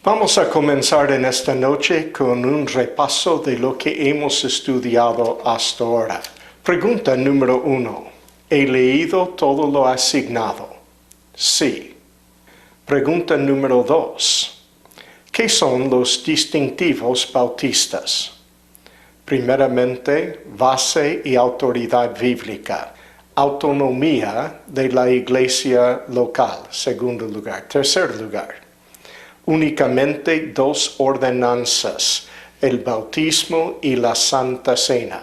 Vamos a comenzar en esta noche con un repaso de lo que hemos estudiado hasta ahora. Pregunta número 1. ¿He leído todo lo asignado? Sí. Pregunta número 2. ¿Qué son los distintivos bautistas? Primeramente, base y autoridad bíblica. Autonomía de la iglesia local, segundo lugar. Tercer lugar. Únicamente dos ordenanzas, el bautismo y la Santa Cena.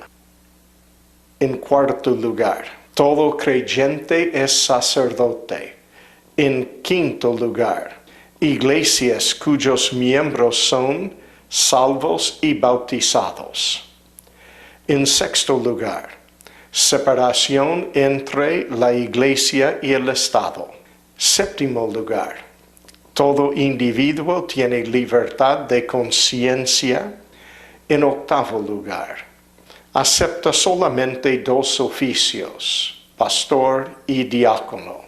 En cuarto lugar, todo creyente es sacerdote. En quinto lugar, iglesias cuyos miembros son salvos y bautizados. En sexto lugar, separación entre la iglesia y el Estado. Séptimo lugar, todo individuo tiene libertad de conciencia. En octavo lugar, acepta solamente dos oficios, pastor y diácono.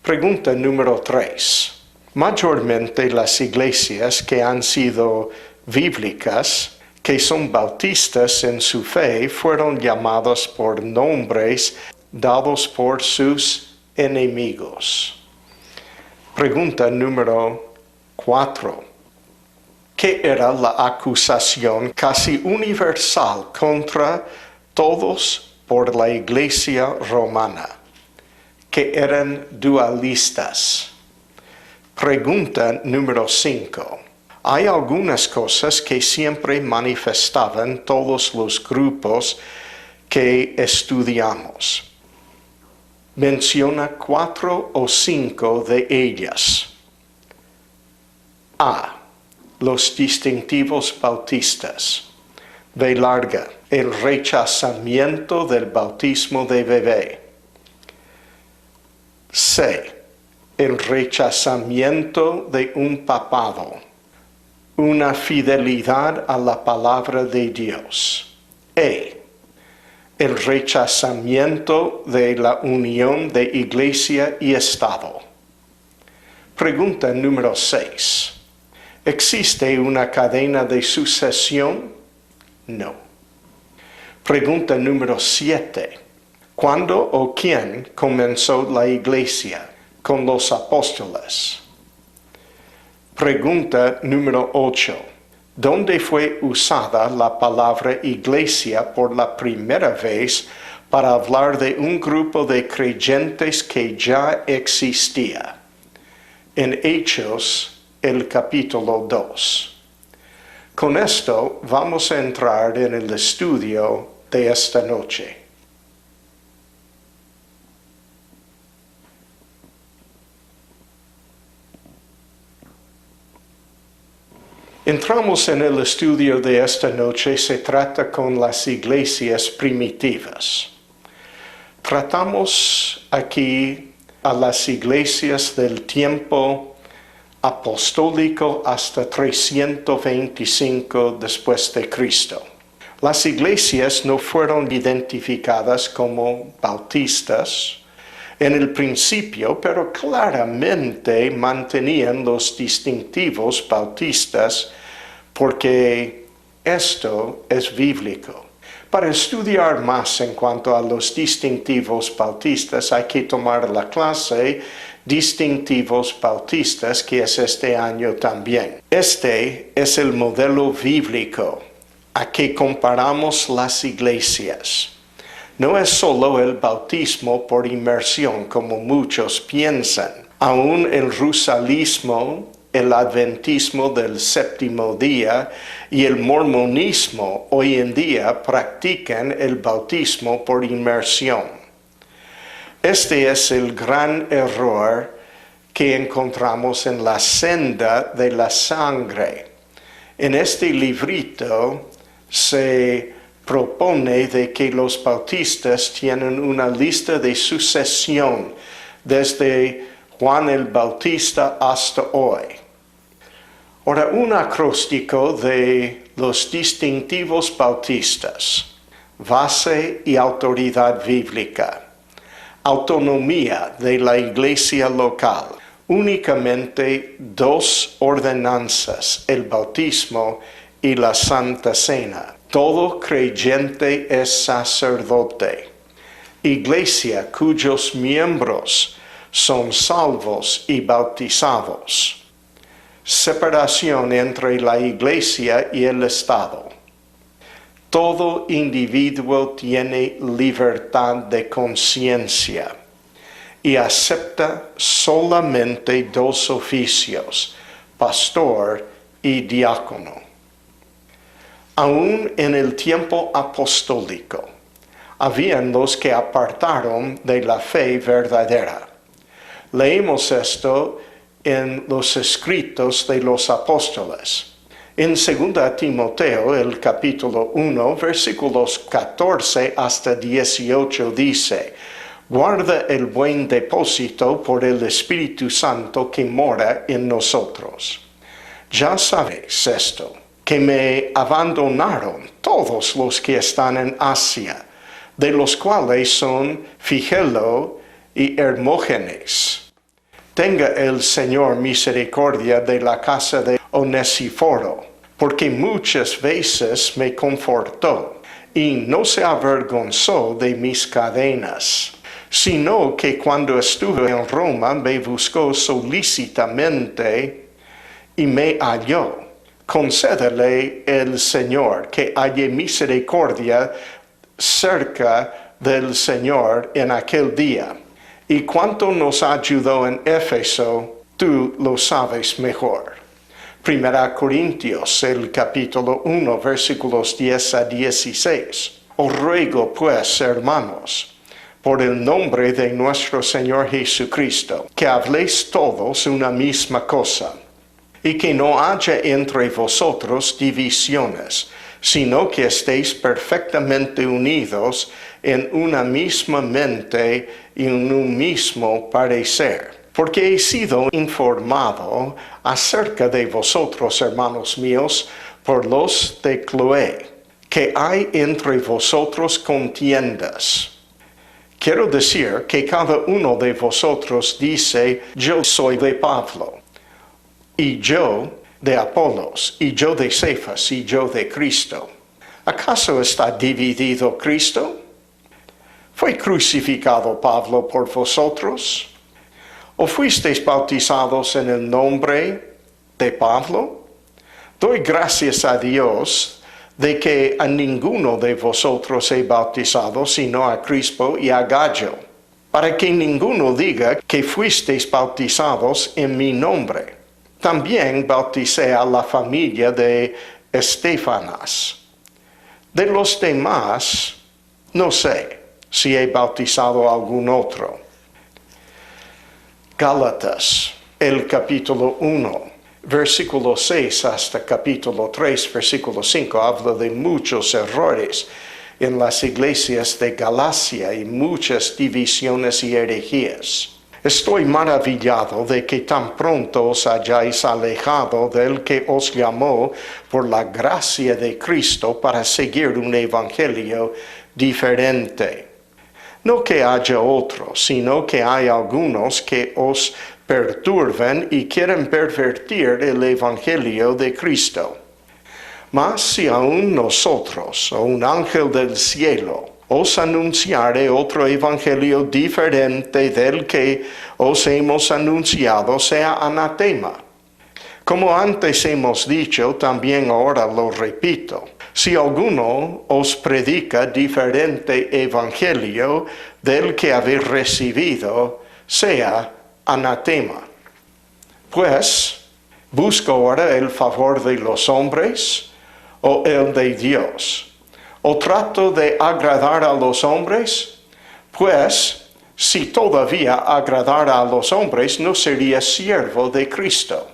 Pregunta número 3. Mayormente las iglesias que han sido bíblicas, que son bautistas en su fe, fueron llamadas por nombres dados por sus enemigos. Pregunta número 4. ¿Qué era la acusación casi universal contra todos por la iglesia romana? Que eran dualistas. Pregunta número 5. Hay algunas cosas que siempre manifestaban todos los grupos que estudiamos. Menciona 4 o 5 de ellas. A. Los distintivos bautistas. B larga. El rechazamiento del bautismo de bebé. C. El rechazamiento de un papado. Una fidelidad a la palabra de Dios. E. El rechazamiento de la unión de iglesia y Estado. Pregunta número 6. ¿Existe una cadena de sucesión? No. Pregunta número 7. ¿Cuándo o quién comenzó la iglesia? Con los apóstoles. Pregunta número 8. ¿Dónde fue usada la palabra iglesia por la primera vez para hablar de un grupo de creyentes que ya existía? En Hechos, el capítulo 2. Con esto vamos a entrar en el estudio de esta noche. Entramos en el estudio de esta noche. Se trata con las iglesias primitivas. Tratamos aquí a las iglesias del tiempo apostólico hasta 325 después de Cristo. Las iglesias no fueron identificadas como bautistas en el principio, pero claramente mantenían los distintivos bautistas porque esto es bíblico. Para estudiar más en cuanto a los distintivos bautistas hay que tomar la clase Distintivos Bautistas, que es este año también. Este es el modelo bíblico a que comparamos las iglesias. No es solo el bautismo por inmersión, como muchos piensan. Aún el rusalismo, el adventismo del séptimo día y el mormonismo hoy en día practican el bautismo por inmersión. Este es el gran error que encontramos en la senda de la sangre. En este librito se propone de que los bautistas tienen una lista de sucesión desde Juan el Bautista hasta hoy. Ahora, un acróstico de los distintivos bautistas: base y autoridad bíblica, autonomía de la iglesia local, únicamente dos ordenanzas, el bautismo y la Santa Cena. Todo creyente es sacerdote. Iglesia cuyos miembros son salvos y bautizados. Separación entre la Iglesia y el Estado. Todo individuo tiene libertad de conciencia y acepta solamente dos oficios, pastor y diácono. Aún en el tiempo apostólico, habían los que apartaron de la fe verdadera. Leemos esto en los escritos de los apóstoles. En 2 Timoteo, el capítulo 1, versículos 14 hasta 18 dice: guarda el buen depósito por el Espíritu Santo que mora en nosotros. Ya sabéis esto, que me abandonaron todos los que están en Asia, de los cuales son Figelo y Hermógenes. Tenga el Señor misericordia de la casa de Onesíforo, porque muchas veces me confortó y no se avergonzó de mis cadenas, sino que cuando estuve en Roma me buscó solícitamente y me halló. Concédele el Señor que halle misericordia cerca del Señor en aquel día. Y cuánto nos ayudó en Éfeso, tú lo sabes mejor. 1 Corintios, el capítulo 1, versículos 10 a 16. Os ruego pues, hermanos, por el nombre de nuestro Señor Jesucristo, que habléis todos una misma cosa, y que no haya entre vosotros divisiones, sino que estéis perfectamente unidos en una misma mente y en un mismo parecer. Porque he sido informado acerca de vosotros, hermanos míos, por los de Cloé, que hay entre vosotros contiendas. Quiero decir que cada uno de vosotros dice: yo soy de Pablo, y yo de Apolos, y yo de Cefas, y yo de Cristo. ¿Acaso está dividido Cristo? ¿Fue crucificado Pablo por vosotros? ¿O fuisteis bautizados en el nombre de Pablo? Doy gracias a Dios de que a ninguno de vosotros he bautizado, sino a Crispo y a Gallo, para que ninguno diga que fuisteis bautizados en mi nombre. También bauticé a la familia de Estefanas. De los demás, no sé si he bautizado a algún otro. Gálatas, el capítulo 1, versículo 6 hasta capítulo 3, versículo 5, habla de muchos errores en las iglesias de Galacia y muchas divisiones y herejías. Estoy maravillado de que tan pronto os hayáis alejado del que os llamó por la gracia de Cristo para seguir un evangelio diferente. No que haya otros, sino que hay algunos que os perturben y quieren pervertir el evangelio de Cristo. Mas si aún nosotros, o un ángel del cielo, os anunciare otro evangelio diferente del que os hemos anunciado, sea anatema. Como antes hemos dicho, también ahora lo repito. Si alguno os predica diferente evangelio del que habéis recibido, sea anatema. Pues, ¿busco ahora el favor de los hombres o el de Dios? ¿O trato de agradar a los hombres? Pues, si todavía agradara a los hombres, no sería siervo de Cristo.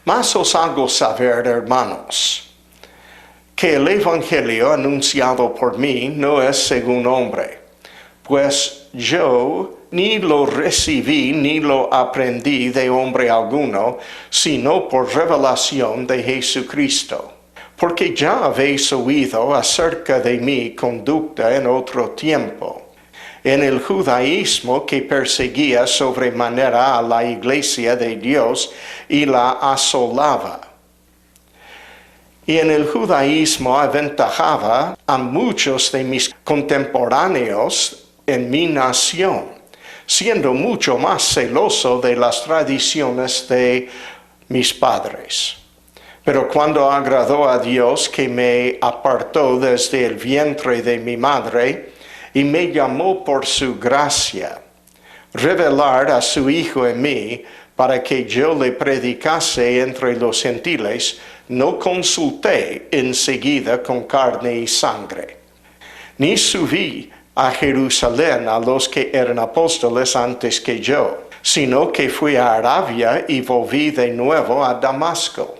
Mas os hago saber, hermanos, que el evangelio anunciado por mí no es según hombre, pues yo ni lo recibí ni lo aprendí de hombre alguno, sino por revelación de Jesucristo. Porque ya habéis oído acerca de mi conducta en otro tiempo, en el judaísmo que perseguía sobremanera a la iglesia de Dios y la asolaba. Y en el judaísmo aventajaba a muchos de mis contemporáneos en mi nación, siendo mucho más celoso de las tradiciones de mis padres. Pero cuando agradó a Dios que me apartó desde el vientre de mi madre y me llamó por su gracia, revelar a su Hijo en mí para que yo le predicase entre los gentiles, no consulté enseguida con carne y sangre, ni subí a Jerusalén a los que eran apóstoles antes que yo, sino que fui a Arabia y volví de nuevo a Damasco.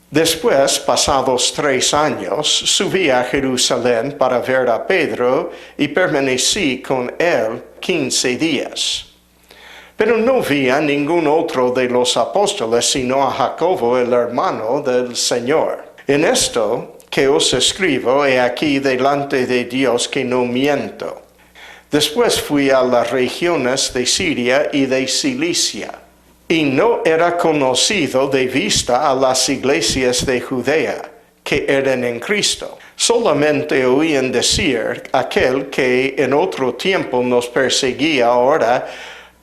Después, pasados 3 años, subí a Jerusalén para ver a Pedro y permanecí con él 15 días. Pero no vi a ningún otro de los apóstoles sino a Jacobo, el hermano del Señor. En esto que os escribo, he aquí delante de Dios que no miento. Después fui a las regiones de Siria y de Cilicia, y no era conocido de vista a las iglesias de Judea, que eran en Cristo. Solamente oían decir, aquel que en otro tiempo nos perseguía ahora,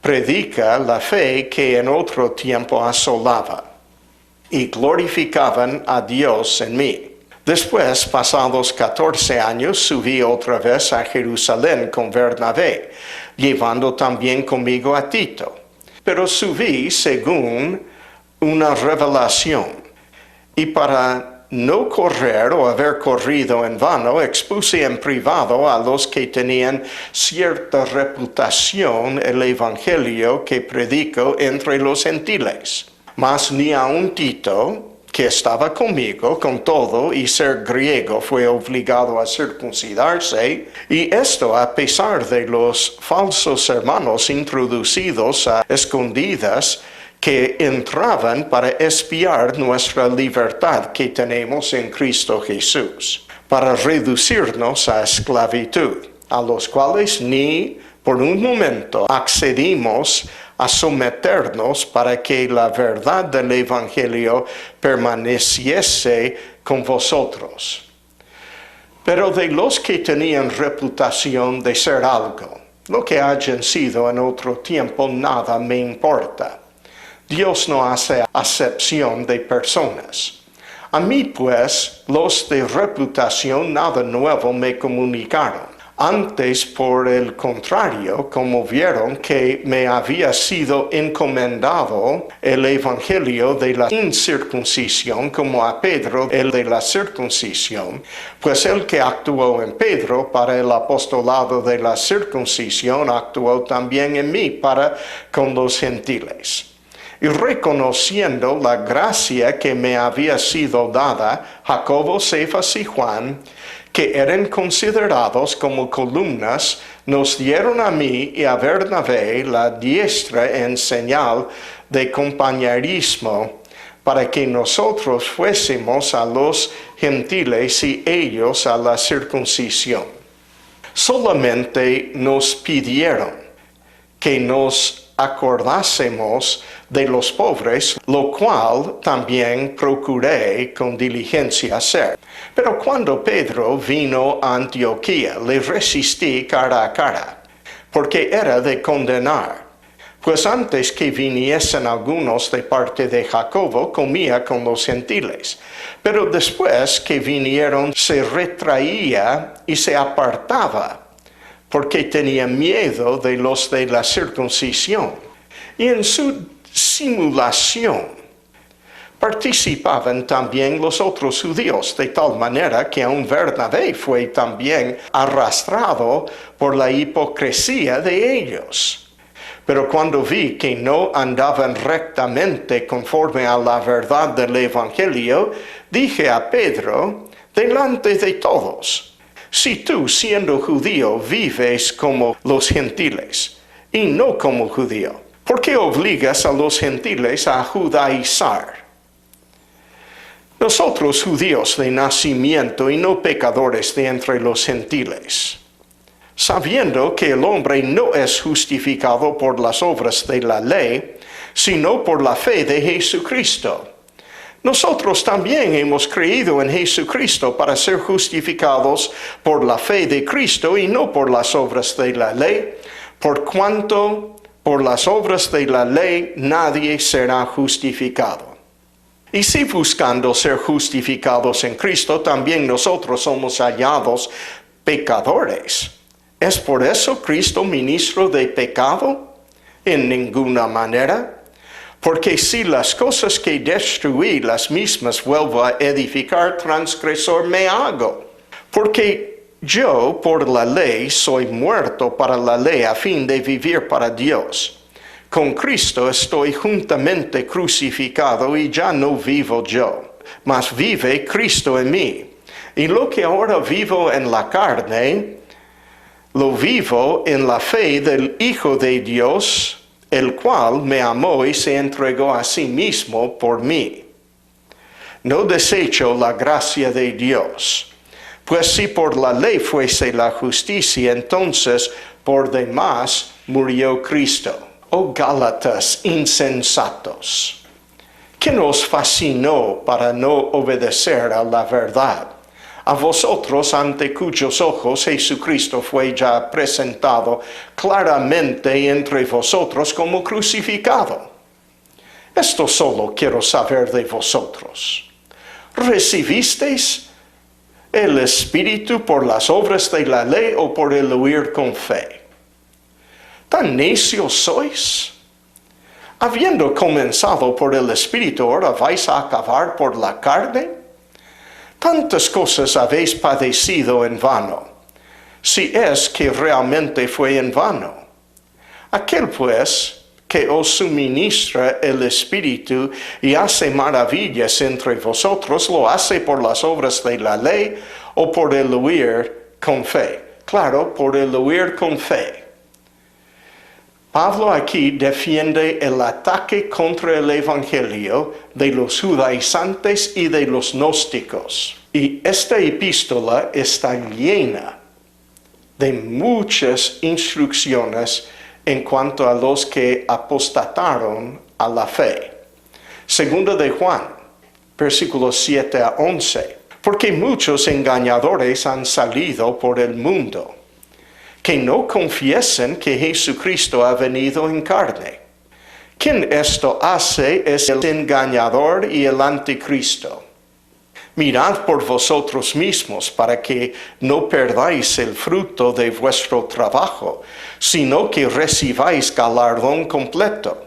predica la fe que en otro tiempo asolaba. Y glorificaban a Dios en mí. Después, pasados 14 años, subí otra vez a Jerusalén con Bernabé, llevando también conmigo a Tito. Pero subí según una revelación, y para no correr o haber corrido en vano, expuse en privado a los que tenían cierta reputación el evangelio que predico entre los gentiles. Mas ni aun Tito, que estaba conmigo con todo y ser griego, fue obligado a circuncidarse, y esto a pesar de los falsos hermanos introducidos a escondidas que entraban para espiar nuestra libertad que tenemos en Cristo Jesús, para reducirnos a esclavitud, a los cuales ni por un momento accedimos a someternos para que la verdad del Evangelio permaneciese con vosotros. Pero de los que tenían reputación de ser algo, lo que hayan sido en otro tiempo, nada me importa. Dios no hace acepción de personas. A mí, pues, los de reputación nada nuevo me comunicaron. Antes, por el contrario, como vieron que me había sido encomendado el evangelio de la incircuncisión, como a Pedro el de la circuncisión, pues el que actuó en Pedro para el apostolado de la circuncisión, actuó también en mí para con los gentiles. Y reconociendo la gracia que me había sido dada, Jacobo, Cefas y Juan, que eran considerados como columnas, nos dieron a mí y a Bernabé la diestra en señal de compañerismo, para que nosotros fuésemos a los gentiles y ellos a la circuncisión. Solamente nos pidieron que nos acordásemos de los pobres, lo cual también procuré con diligencia hacer. Pero cuando Pedro vino a Antioquía, le resistí cara a cara, porque era de condenar. Pues antes que viniesen algunos de parte de Jacobo, comía con los gentiles. Pero después que vinieron, se retraía y se apartaba, porque tenía miedo de los de la circuncisión. Y en su simulación participaban también los otros judíos, de tal manera que aun Bernabé fue también arrastrado por la hipocresía de ellos. Pero cuando vi que no andaban rectamente conforme a la verdad del Evangelio, dije a Pedro, delante de todos: si tú, siendo judío, vives como los gentiles, y no como judío, ¿por qué obligas a los gentiles a judaizar? Nosotros, judíos de nacimiento y no pecadores de entre los gentiles, sabiendo que el hombre no es justificado por las obras de la ley, sino por la fe de Jesucristo. Nosotros también hemos creído en Jesucristo para ser justificados por la fe de Cristo y no por las obras de la ley, por cuanto por las obras de la ley nadie será justificado. Y si buscando ser justificados en Cristo, también nosotros somos hallados pecadores. ¿Es por eso Cristo ministro de pecado? En ninguna manera. Porque si las cosas que destruí, las mismas vuelvo a edificar, transgresor me hago. Porque yo, por la ley, soy muerto para la ley a fin de vivir para Dios. Con Cristo estoy juntamente crucificado y ya no vivo yo, mas vive Cristo en mí. Y lo que ahora vivo en la carne, lo vivo en la fe del Hijo de Dios, el cual me amó y se entregó a sí mismo por mí. No desecho la gracia de Dios, pues si por la ley fuese la justicia, entonces por demás murió Cristo. Oh Gálatas insensatos, ¿quién os fascinó para no obedecer a la verdad? A vosotros, ante cuyos ojos Jesucristo fue ya presentado claramente entre vosotros como crucificado. Esto solo quiero saber de vosotros. ¿Recibisteis el Espíritu por las obras de la ley o por el oír con fe? ¿Tan necios sois? Habiendo comenzado por el Espíritu, ¿ahora vais a acabar por la carne? Tantas cosas habéis padecido en vano, si es que realmente fue en vano. Aquel pues que os suministra el Espíritu y hace maravillas entre vosotros, ¿lo hace por las obras de la ley o por el oír con fe? Claro, por el oír con fe. Pablo aquí defiende el ataque contra el Evangelio de los judaizantes y de los gnósticos. Y esta epístola está llena de muchas instrucciones en cuanto a los que apostataron a la fe. Segunda de Juan, versículos 7 a 11. Porque muchos engañadores han salido por el mundo, que no confiesen que Jesucristo ha venido en carne. Quien esto hace es el engañador y el anticristo. Mirad por vosotros mismos para que no perdáis el fruto de vuestro trabajo, sino que recibáis galardón completo.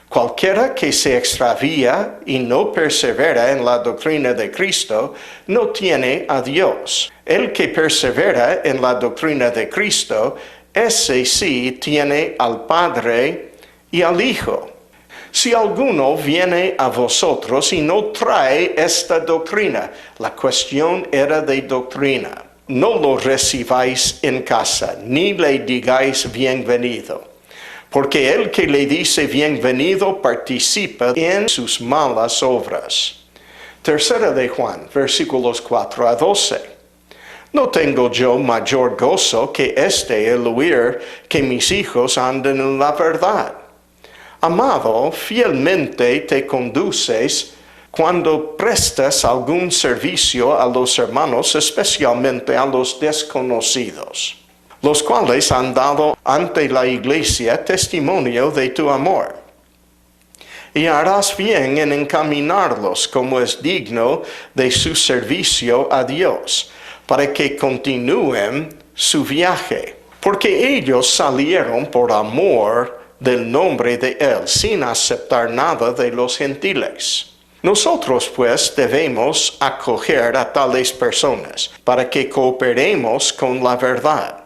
Cualquiera que se extravía y no persevera en la doctrina de Cristo, no tiene a Dios. El que persevera en la doctrina de Cristo, ese sí tiene al Padre y al Hijo. Si alguno viene a vosotros y no trae esta doctrina, la cuestión era de doctrina, no lo recibáis en casa, ni le digáis bienvenido. Porque el que le dice bienvenido participa en sus malas obras. Tercera de Juan, versículos 4 a 12. No tengo yo mayor gozo que el oír que mis hijos anden en la verdad. Amado, fielmente te conduces cuando prestas algún servicio a los hermanos, especialmente a los desconocidos, los cuales han dado ante la iglesia testimonio de tu amor. Y harás bien en encaminarlos como es digno de su servicio a Dios, para que continúen su viaje, porque ellos salieron por amor del nombre de Él, sin aceptar nada de los gentiles. Nosotros pues debemos acoger a tales personas, para que cooperemos con la verdad.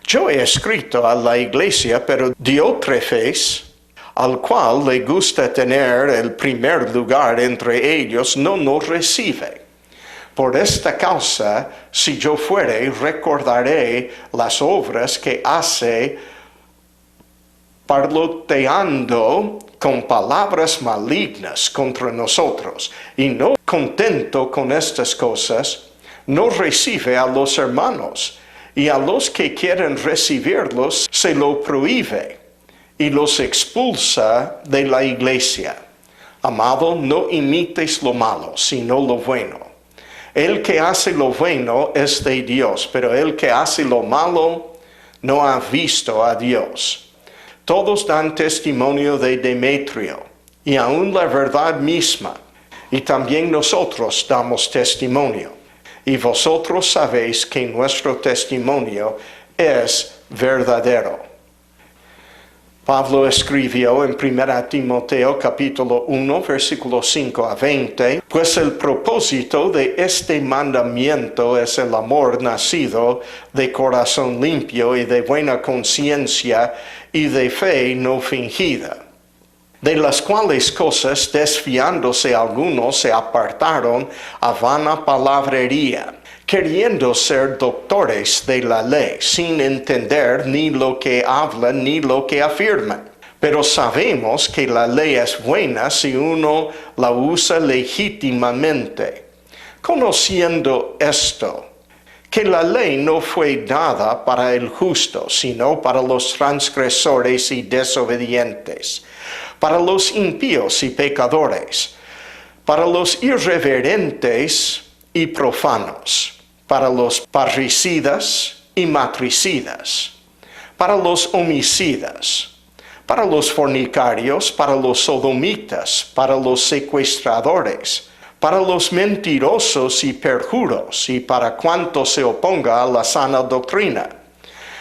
Yo he escrito a la iglesia, pero Diótrefes, al cual le gusta tener el primer lugar entre ellos, no nos recibe. Por esta causa, si yo fuere, recordaré las obras que hace parloteando con palabras malignas contra nosotros, y no contento con estas cosas, no recibe a los hermanos, y a los que quieren recibirlos se lo prohíbe y los expulsa de la iglesia. Amado, no imites lo malo, sino lo bueno. El que hace lo bueno es de Dios, pero el que hace lo malo no ha visto a Dios. Todos dan testimonio de Demetrio, y aún la verdad misma, y también nosotros damos testimonio. Y vosotros sabéis que nuestro testimonio es verdadero. Pablo escribió en 1 Timoteo capítulo 1, versículos 5 a 20, pues el propósito de este mandamiento es el amor nacido de corazón limpio y de buena conciencia y de fe no fingida. De las cuales cosas, desviándose algunos, se apartaron a vana palabrería, queriendo ser doctores de la ley, sin entender ni lo que hablan ni lo que afirman. Pero sabemos que la ley es buena si uno la usa legítimamente. Conociendo esto, que la ley no fue dada para el justo, sino para los transgresores y desobedientes, para los impíos y pecadores, para los irreverentes y profanos, para los parricidas y matricidas, para los homicidas, para los fornicarios, para los sodomitas, para los secuestradores, para los mentirosos y perjuros, y para cuanto se oponga a la sana doctrina,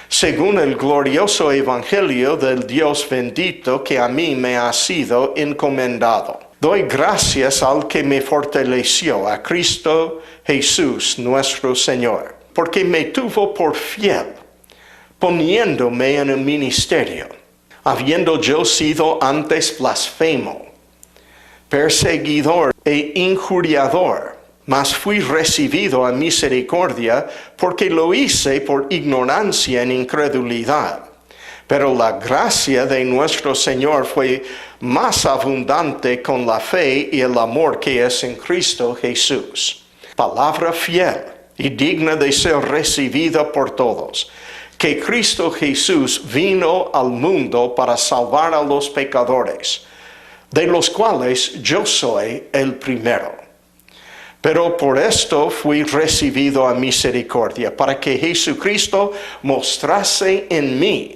según el glorioso evangelio del Dios bendito que a mí me ha sido encomendado. Doy gracias al que me fortaleció, a Cristo Jesús nuestro Señor, porque me tuvo por fiel, poniéndome en el ministerio, habiendo yo sido antes blasfemo, perseguidor e injuriador, mas fui recibido a misericordia, porque lo hice por ignorancia en incredulidad. Pero la gracia de nuestro Señor fue más abundante con la fe y el amor que es en Cristo Jesús. Palabra fiel y digna de ser recibida por todos, que Cristo Jesús vino al mundo para salvar a los pecadores, de los cuales yo soy el primero. Pero por esto fui recibido a misericordia, para que Jesucristo mostrase en mí,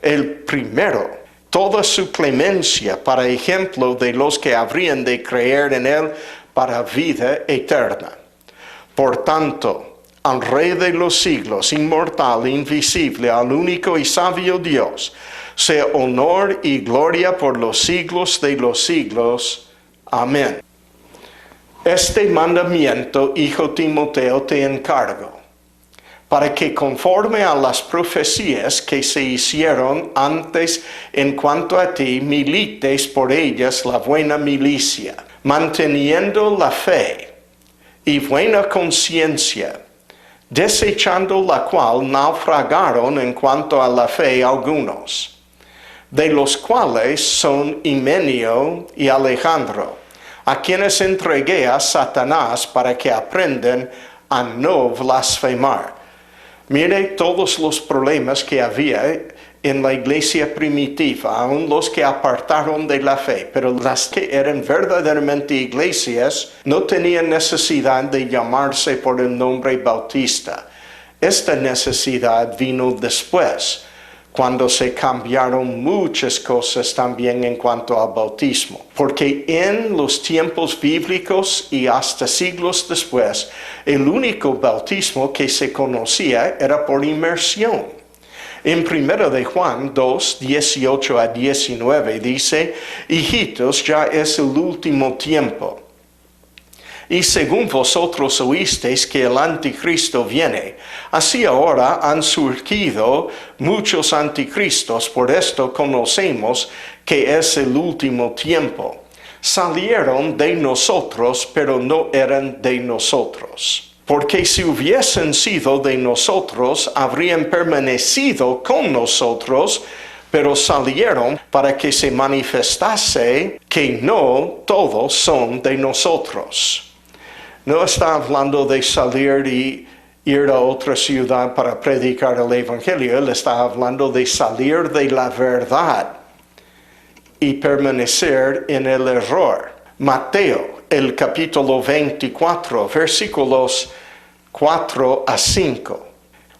el primero, toda su clemencia para ejemplo de los que habrían de creer en él para vida eterna. Por tanto, al Rey de los siglos, inmortal, invisible, al único y sabio Dios, sea honor y gloria por los siglos de los siglos. Amén. Este mandamiento, hijo Timoteo, te encargo, para que conforme a las profecías que se hicieron antes en cuanto a ti, milites por ellas la buena milicia, manteniendo la fe y buena conciencia, desechando la cual naufragaron en cuanto a la fe algunos, de los cuales son Himeneo y Alejandro, a quienes entregué a Satanás para que aprendan a no blasfemar. Mire todos los problemas que había en la iglesia primitiva, aun los que apartaron de la fe, pero las que eran verdaderamente iglesias no tenían necesidad de llamarse por el nombre Bautista. Esta necesidad vino después, cuando se cambiaron muchas cosas también en cuanto al bautismo. Porque en los tiempos bíblicos y hasta siglos después, el único bautismo que se conocía era por inmersión. En 1 de Juan 2, 18 a 19 dice, hijitos, ya es el último tiempo. Y según vosotros oísteis que el anticristo viene, así ahora han surgido muchos anticristos, por esto conocemos que es el último tiempo. Salieron de nosotros, pero no eran de nosotros. Porque si hubiesen sido de nosotros, habrían permanecido con nosotros, pero salieron para que se manifestase que no todos son de nosotros. No está hablando de salir ir a otra ciudad para predicar el Evangelio. Él está hablando de salir de la verdad y permanecer en el error. Mateo, el capítulo 24, versículos 4 a 5.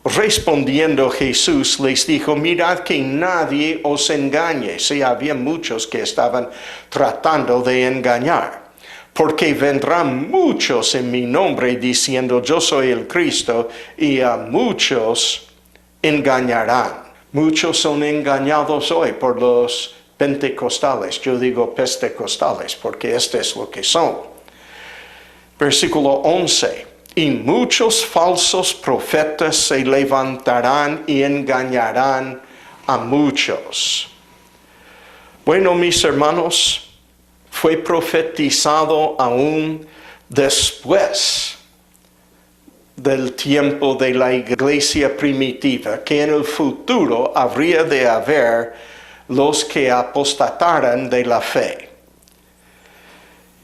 Respondiendo Jesús les dijo, mirad que nadie os engañe. Sí, había muchos que estaban tratando de engañar. Porque vendrán muchos en mi nombre diciendo, yo soy el Cristo, y a muchos engañarán. Muchos son engañados hoy por los pentecostales. Yo digo pentecostales porque este es lo que son. Versículo 11. Y muchos falsos profetas se levantarán y engañarán a muchos. Bueno, mis hermanos, fue profetizado aún después del tiempo de la iglesia primitiva, que en el futuro habría de haber los que apostataran de la fe.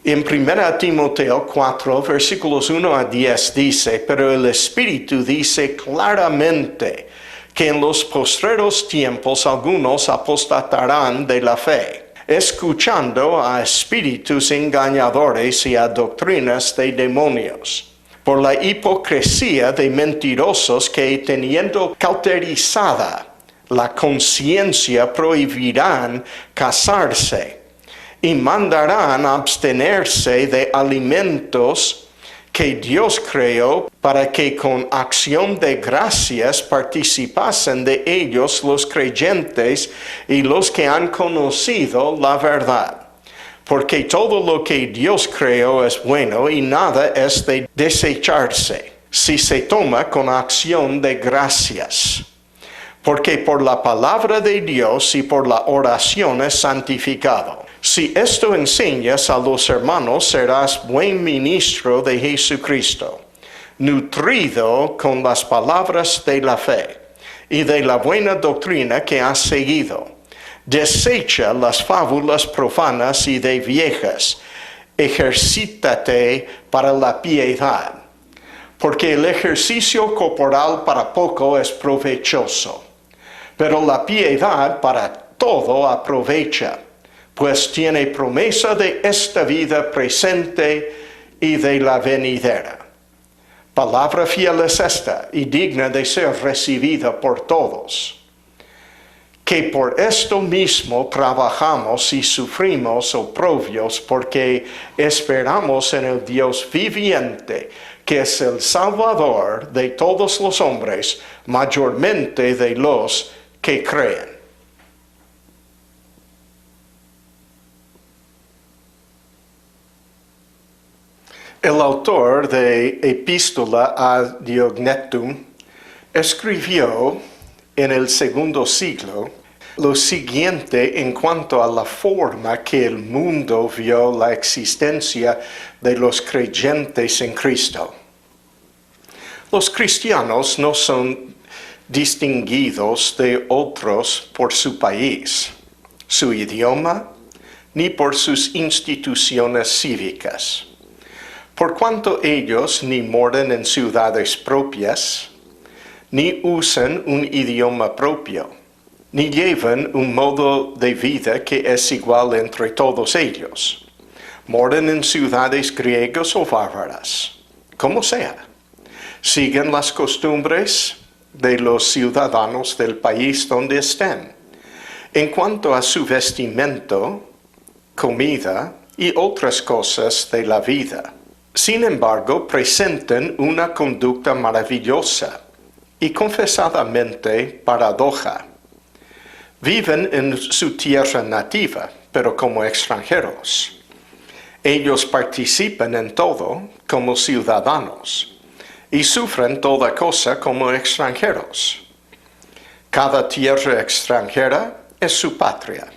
En 1 Timoteo 4, versículos 1 a 10 dice, pero el Espíritu dice claramente que en los postreros tiempos algunos apostatarán de la fe, escuchando a espíritus engañadores y a doctrinas de demonios, por la hipocresía de mentirosos que teniendo cauterizada la conciencia prohibirán casarse y mandarán abstenerse de alimentos que Dios creó para que con acción de gracias participasen de ellos los creyentes y los que han conocido la verdad. Porque todo lo que Dios creó es bueno y nada es de desecharse, si se toma con acción de gracias. Porque por la palabra de Dios y por la oración es santificado. Si esto enseñas a los hermanos, serás buen ministro de Jesucristo, nutrido con las palabras de la fe y de la buena doctrina que has seguido. Desecha las fábulas profanas y de viejas. Ejercítate para la piedad, porque el ejercicio corporal para poco es provechoso, pero la piedad para todo aprovecha, pues tiene promesa de esta vida presente y de la venidera. Palabra fiel es esta y digna de ser recibida por todos, que por esto mismo trabajamos y sufrimos oprobios, porque esperamos en el Dios viviente, que es el Salvador de todos los hombres, mayormente de los que creen. El autor de Epístola a Diognetum escribió en el segundo siglo lo siguiente en cuanto a la forma que el mundo vio la existencia de los creyentes en Cristo. Los cristianos no son distinguidos de otros por su país, su idioma, ni por sus instituciones cívicas. Por cuanto ellos ni moran en ciudades propias, ni usan un idioma propio, ni llevan un modo de vida que es igual entre todos ellos. Moran en ciudades griegas o bárbaras, como sea. Siguen las costumbres de los ciudadanos del país donde estén. En cuanto a su vestimento, comida y otras cosas de la vida. Sin embargo, presentan una conducta maravillosa y confesadamente paradoja. Viven en su tierra nativa, pero como extranjeros. Ellos participan en todo como ciudadanos y sufren toda cosa como extranjeros. Cada tierra extranjera es su patria,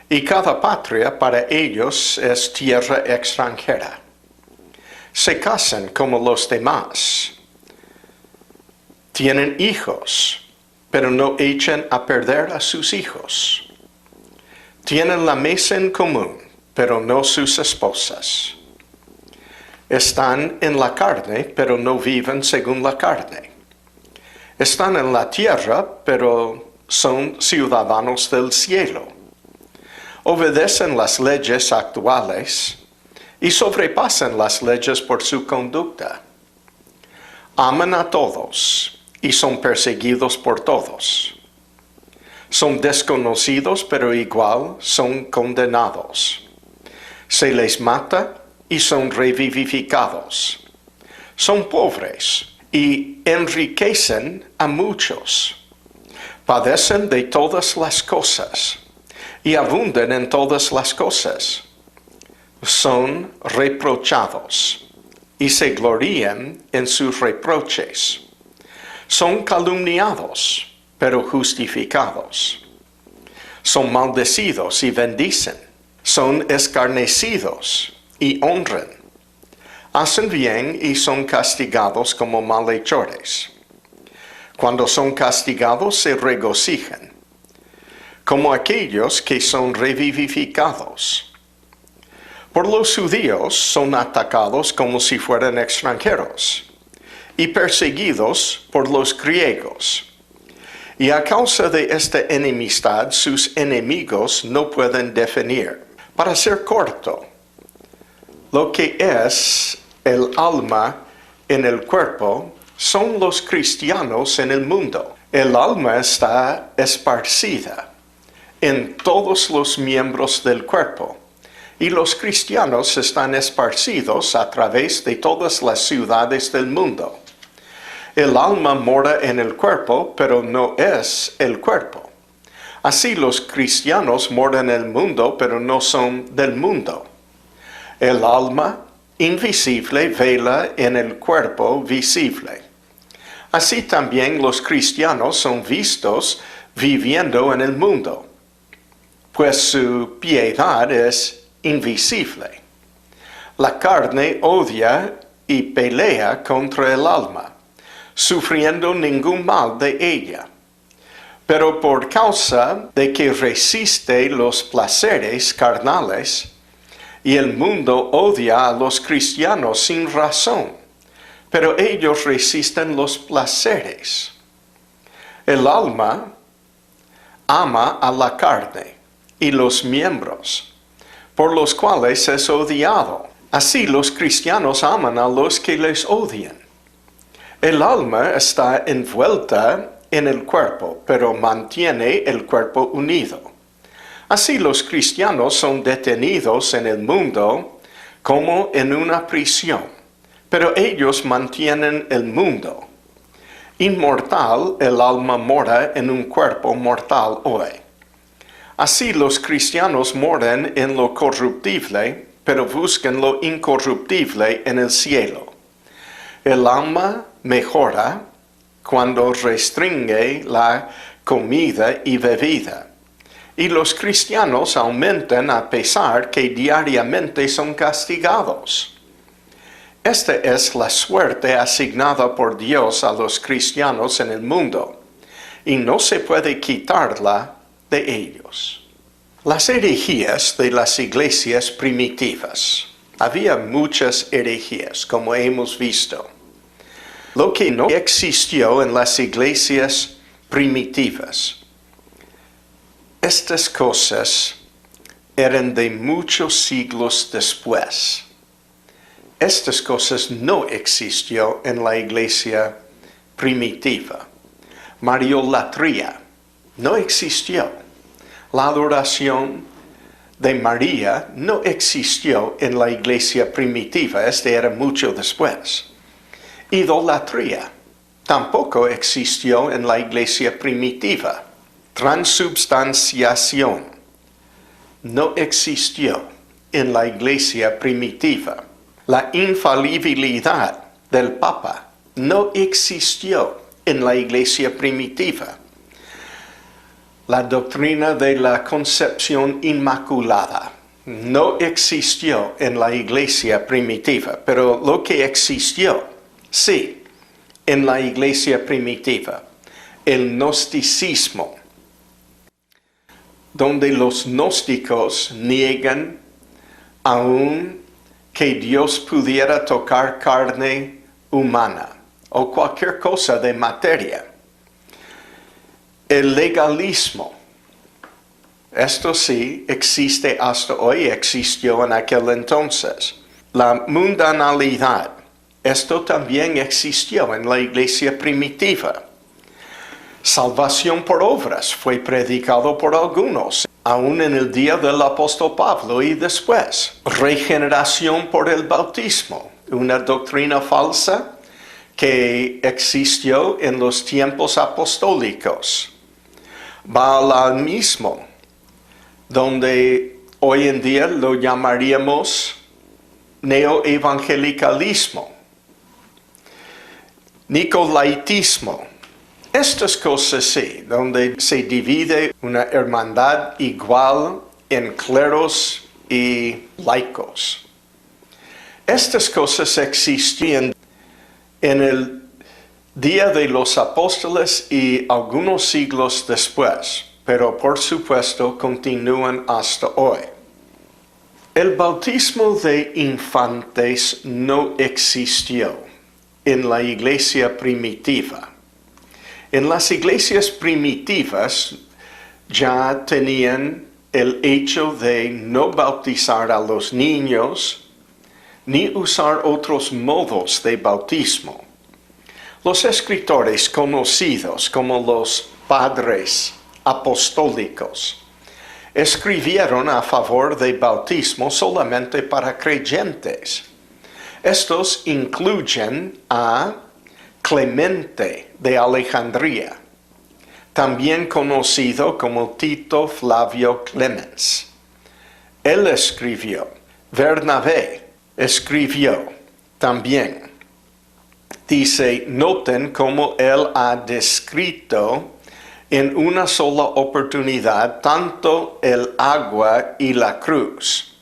y cada patria para ellos es tierra extranjera. Se casan como los demás. Tienen hijos, pero no echan a perder a sus hijos. Tienen la mesa en común, pero no sus esposas. Están en la carne, pero no viven según la carne. Están en la tierra, pero son ciudadanos del cielo. Obedecen las leyes actuales y sobrepasan las leyes por su conducta. Aman a todos y son perseguidos por todos. Son desconocidos, pero igual son condenados. Se les mata y son revivificados. Son pobres y enriquecen a muchos. Padecen de todas las cosas y abundan en todas las cosas. Son reprochados y se glorían en sus reproches. Son calumniados, pero justificados. Son maldecidos y bendicen. Son escarnecidos y honran. Hacen bien y son castigados como malhechores. Cuando son castigados se regocijan, como aquellos que son revivificados. Por los judíos son atacados como si fueran extranjeros, y perseguidos por los griegos. Y a causa de esta enemistad sus enemigos no pueden definir. Para ser corto, lo que es el alma en el cuerpo son los cristianos en el mundo. El alma está esparcida en todos los miembros del cuerpo y los cristianos están esparcidos a través de todas las ciudades del mundo. El alma mora en el cuerpo, pero no es el cuerpo. Así los cristianos moran en el mundo, pero no son del mundo. El alma invisible vela en el cuerpo visible. Así también los cristianos son vistos viviendo en el mundo, pues su piedad es invisible. La carne odia y pelea contra el alma, sufriendo ningún mal de ella. Pero por causa de que resiste los placeres carnales, y el mundo odia a los cristianos sin razón, pero ellos resisten los placeres. El alma ama a la carne y los miembros, por los cuales es odiado. Así los cristianos aman a los que les odian. El alma está envuelta en el cuerpo, pero mantiene el cuerpo unido. Así los cristianos son detenidos en el mundo como en una prisión, pero ellos mantienen el mundo. Inmortal, el alma mora en un cuerpo mortal hoy. Así los cristianos moran en lo corruptible, pero buscan lo incorruptible en el cielo. El alma mejora cuando restringe la comida y bebida. Y los cristianos aumentan a pesar que diariamente son castigados. Esta es la suerte asignada por Dios a los cristianos en el mundo, y no se puede quitarla de ellos. Las herejías de las iglesias primitivas. Había muchas herejías, como hemos visto. Lo que no existió en las iglesias primitivas. Estas cosas eran de muchos siglos después. Estas cosas no existió en la iglesia primitiva. Mariolatría no existió. La adoración de María no existió en la iglesia primitiva. Este era mucho después. Idolatría tampoco existió en la iglesia primitiva. Transubstanciación no existió en la iglesia primitiva. La infalibilidad del Papa no existió en la iglesia primitiva. La doctrina de la concepción inmaculada no existió en la iglesia primitiva, pero lo que existió, sí, en la iglesia primitiva, el gnosticismo, donde los gnósticos niegan aún que Dios pudiera tocar carne humana o cualquier cosa de materia. El legalismo, esto sí existe hasta hoy, existió en aquel entonces. La mundanalidad, esto también existió en la iglesia primitiva. Salvación por obras fue predicado por algunos, aún en el día del apóstol Pablo y después. Regeneración por el bautismo, una doctrina falsa que existió en los tiempos apostólicos. Baalismo, donde hoy en día lo llamaríamos neoevangelicalismo. Nicolaitismo. Estas cosas sí, donde se divide una hermandad igual en cleros y laicos. Estas cosas existían en el día de los apóstoles y algunos siglos después, pero por supuesto continúan hasta hoy. El bautismo de infantes no existió en la iglesia primitiva. En las iglesias primitivas ya tenían el hecho de no bautizar a los niños ni usar otros modos de bautismo. Los escritores conocidos como los padres apostólicos escribieron a favor de bautismo solamente para creyentes. Estos incluyen a Clemente de Alejandría, también conocido como Tito Flavio Clemens. Él escribió. Bernabé escribió también. Dice, noten cómo él ha descrito en una sola oportunidad tanto el agua y la cruz.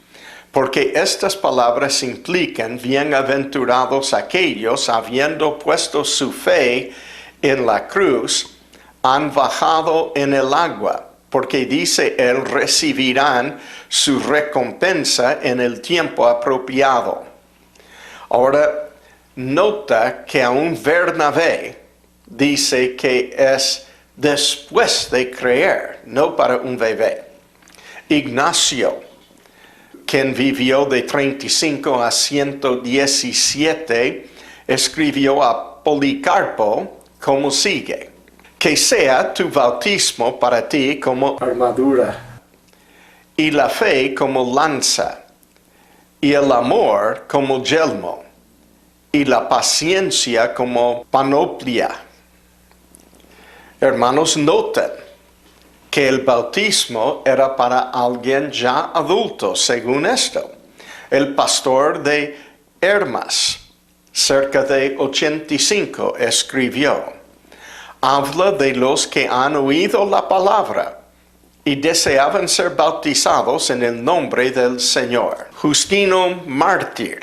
Porque estas palabras implican bienaventurados aquellos, habiendo puesto su fe en la cruz, han bajado en el agua. Porque dice él, recibirán su recompensa en el tiempo apropiado. Ahora, nota que aún Bernabé dice que es después de creer, no para un bebé. Ignacio, quien vivió de 35 a 117, escribió a Policarpo como sigue. Que sea tu bautismo para ti como armadura, y la fe como lanza, y el amor como yelmo, y la paciencia como panoplia. Hermanos, noten que el bautismo era para alguien ya adulto, según esto. El pastor de Hermas, cerca de 85, escribió, habla de los que han oído la palabra y deseaban ser bautizados en el nombre del Señor. Justino mártir,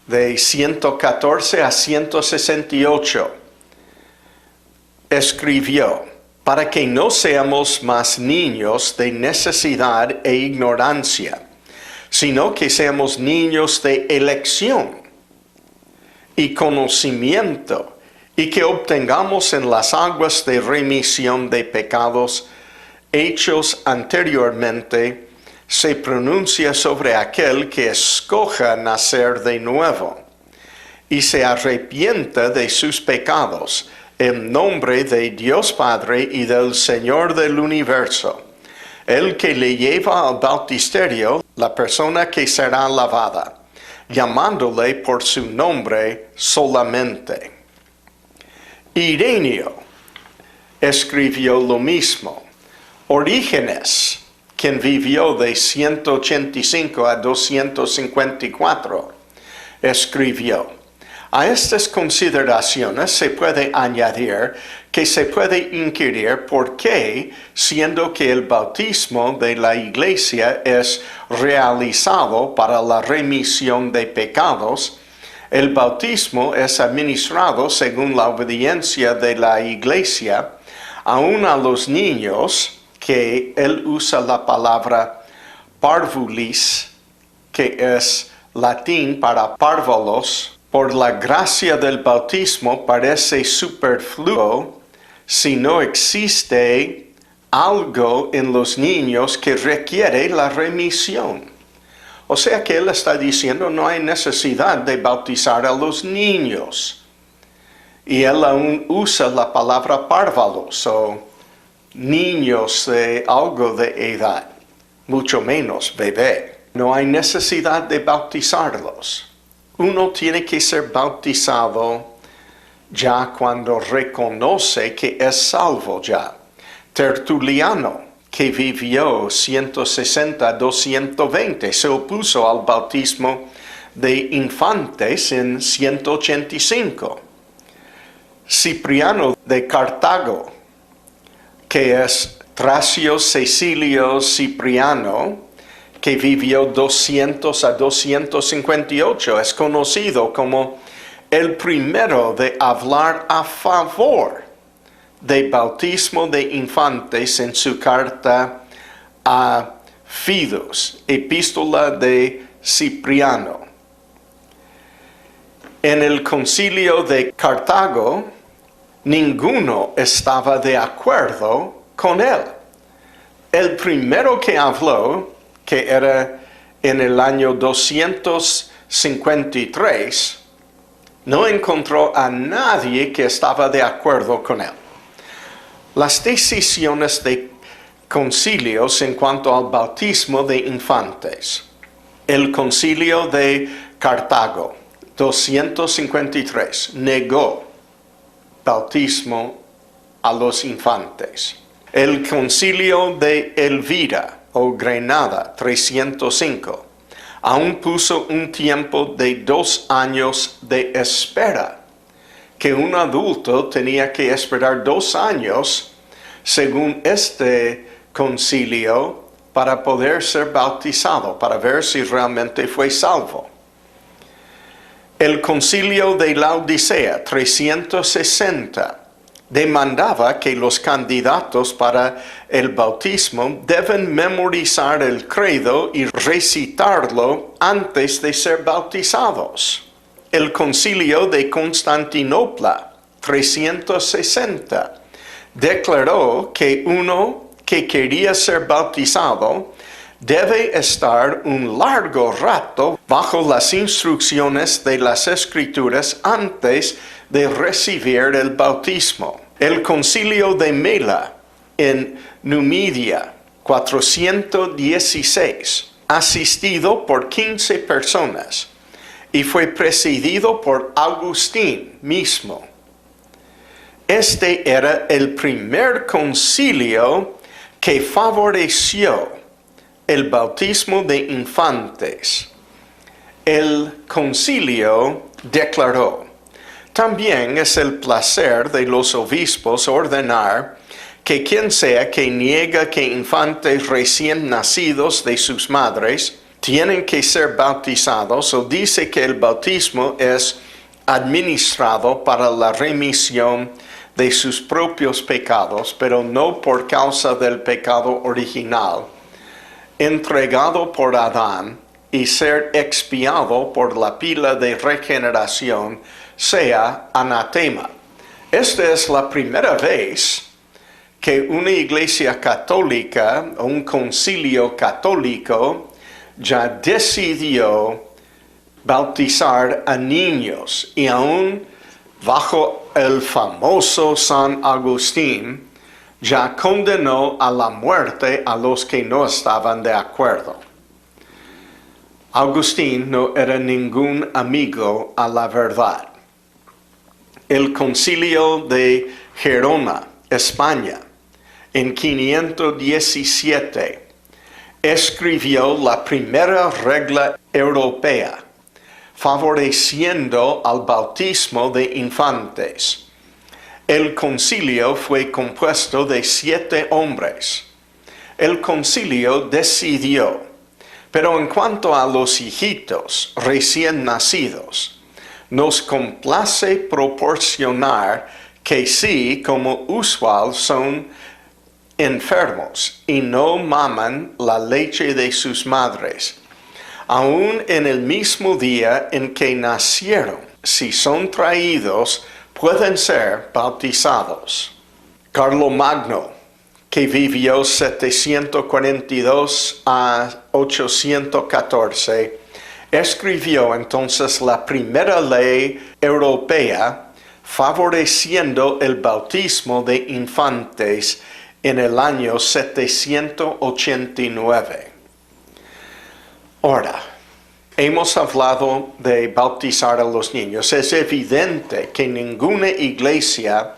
de 114 a 168, escribió, para que no seamos más niños de necesidad e ignorancia, sino que seamos niños de elección y conocimiento, y que obtengamos en las aguas de remisión de pecados hechos anteriormente, se pronuncia sobre aquel que escoja nacer de nuevo, y se arrepienta de sus pecados, en nombre de Dios Padre y del Señor del universo, el que le lleva al bautisterio la persona que será lavada, llamándole por su nombre solamente. Ireneo escribió lo mismo. Orígenes, quien vivió de 185 a 254, escribió. A estas consideraciones se puede añadir que se puede inquirir por qué, siendo que el bautismo de la Iglesia es realizado para la remisión de pecados, el bautismo es administrado según la obediencia de la Iglesia, aun a los niños, que él usa la palabra parvulis, que es latín para párvulos, por la gracia del bautismo parece superfluo si no existe algo en los niños que requiere la remisión. O sea que él está diciendo no hay necesidad de bautizar a los niños. Y él aún usa la palabra párvulos o niños de algo de edad, mucho menos bebé. No hay necesidad de bautizarlos. Uno tiene que ser bautizado ya cuando reconoce que es salvo ya. Tertuliano, que vivió 160-220, se opuso al bautismo de infantes en 185. Cipriano de Cartago, que es Tracio Cecilio Cipriano, que vivió 200 a 258, es conocido como el primero de hablar a favor del bautismo de infantes en su carta a Fidus, epístola de Cipriano. En el concilio de Cartago, ninguno estaba de acuerdo con él. El primero que habló, que era en el año 253, no encontró a nadie que estaba de acuerdo con él. Las decisiones de concilios en cuanto al bautismo de infantes. El concilio de Cartago, 253, negó bautismo a los infantes. El concilio de Elvira o Granada, 305, aún puso un tiempo de 2 años de espera, que un adulto tenía que esperar 2 años, según este concilio, para poder ser bautizado, para ver si realmente fue salvo. El concilio de Laodicea, 360, demandaba que los candidatos para el bautismo deben memorizar el credo y recitarlo antes de ser bautizados. El concilio de Constantinopla, 360, declaró que uno que quería ser bautizado debe estar un largo rato bajo las instrucciones de las Escrituras antes de recibir el bautismo. El concilio de Mela en Numidia, 416, asistido por 15 personas, y fue presidido por Agustín mismo. Este era el primer concilio que favoreció el bautismo de infantes. El concilio declaró: también es el placer de los obispos ordenar que quien sea que niega que infantes recién nacidos de sus madres tienen que ser bautizados, o dice que el bautismo es administrado para la remisión de sus propios pecados, pero no por causa del pecado original, entregado por Adán y ser expiado por la pila de regeneración, sea anatema. Esta es la primera vez que una iglesia católica o un concilio católico ya decidió bautizar a niños, y aún bajo el famoso San Agustín ya condenó a la muerte a los que no estaban de acuerdo. Agustín no era ningún amigo a la verdad. El concilio de Gerona, España, en 517, escribió la primera regla europea, favoreciendo al bautismo de infantes. El concilio fue compuesto de 7 hombres. El concilio decidió: pero en cuanto a los hijitos recién nacidos, nos complace proporcionar que sí, como usual, son enfermos y no maman la leche de sus madres. aún en el mismo día en que nacieron. Si son traídos, pueden ser bautizados. Carlomagno, que vivió 742 a 814, escribió entonces la primera ley europea favoreciendo el bautismo de infantes en el año 789. Ahora, hemos hablado de bautizar a los niños. Es evidente que ninguna iglesia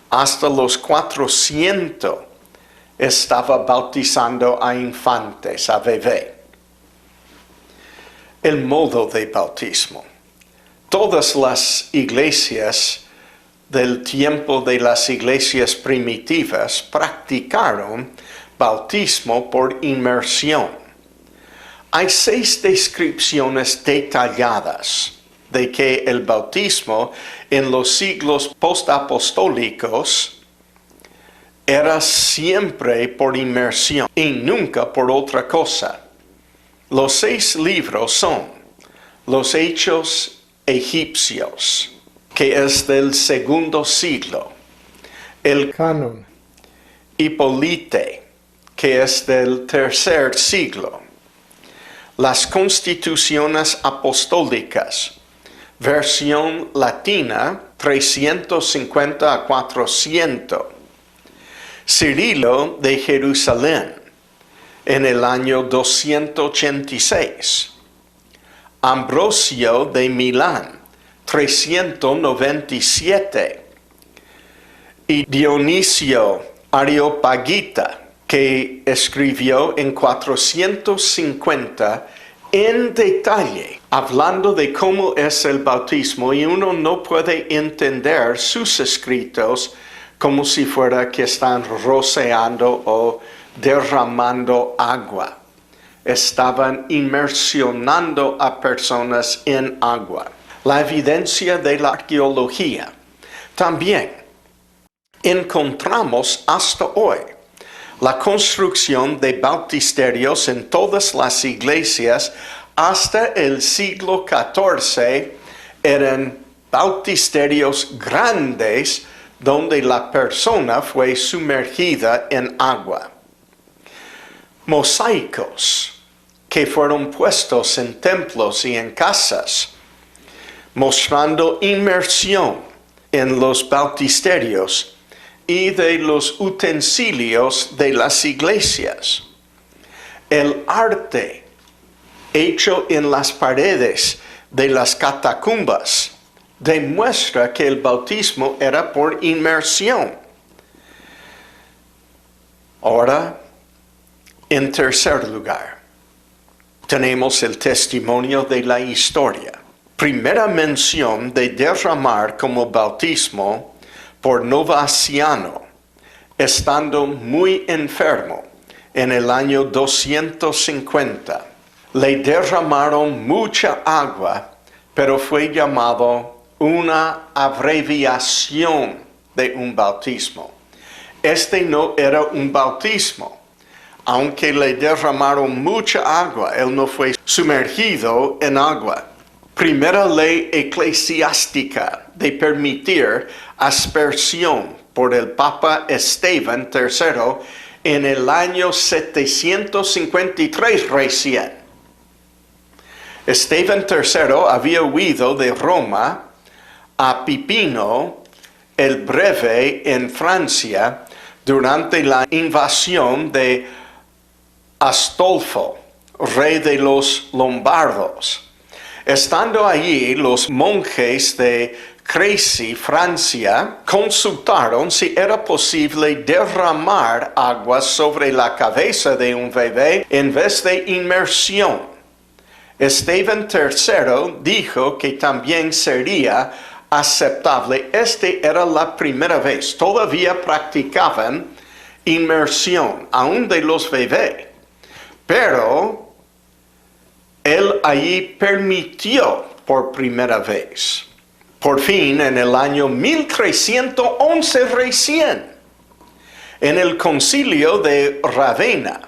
hasta los 400 estaba bautizando a infantes, a bebé. El modo de bautismo. Todas las iglesias del tiempo de las iglesias primitivas practicaron bautismo por inmersión. Hay 6 descripciones detalladas de que el bautismo en los siglos postapostólicos era siempre por inmersión y nunca por otra cosa. Los 6 libros son los Hechos egipcios, que es del 2º siglo, el Canon. Hipólite, que es del 3er siglo, las Constituciones Apostólicas, versión latina 350 a 400, Cirilo de Jerusalén en el año 286, Ambrosio de Milán 397 y Dionisio Areopagita, que escribió en 450 en detalle, hablando de cómo es el bautismo, y uno no puede entender sus escritos como si fuera que están rociando o derramando agua. Estaban inmersionando a personas en agua. La evidencia de la arqueología. También encontramos hasta hoy la construcción de bautisterios en todas las iglesias hasta el siglo XIV. Eran bautisterios grandes donde la persona fue sumergida en agua. Mosaicos que fueron puestos en templos y en casas, mostrando inmersión en los bautisterios y de los utensilios de las iglesias. El arte hecho en las paredes de las catacumbas demuestra que el bautismo era por inmersión. Ahora, en tercer lugar, tenemos el testimonio de la historia. Primera mención de derramar como bautismo por Novaciano, estando muy enfermo en el año 250. Le derramaron mucha agua, pero fue llamado una abreviación de un bautismo. Este no era un bautismo. Aunque le derramaron mucha agua, él no fue sumergido en agua. Primera ley eclesiástica de permitir aspersión por el Papa Esteban III en el año 753 recién. Esteban III había huido de Roma a Pipino el Breve en Francia durante la invasión de Astolfo, rey de los lombardos. Estando allí, los monjes de Crécy, Francia, consultaron si era posible derramar agua sobre la cabeza de un bebé en vez de inmersión. Esteban III dijo que también sería aceptable. Era la primera vez. Todavía practicaban inmersión, aún de los bebés. Pero él allí permitió por primera vez. Por fin, en el año 1311 recién, en el concilio de Ravenna,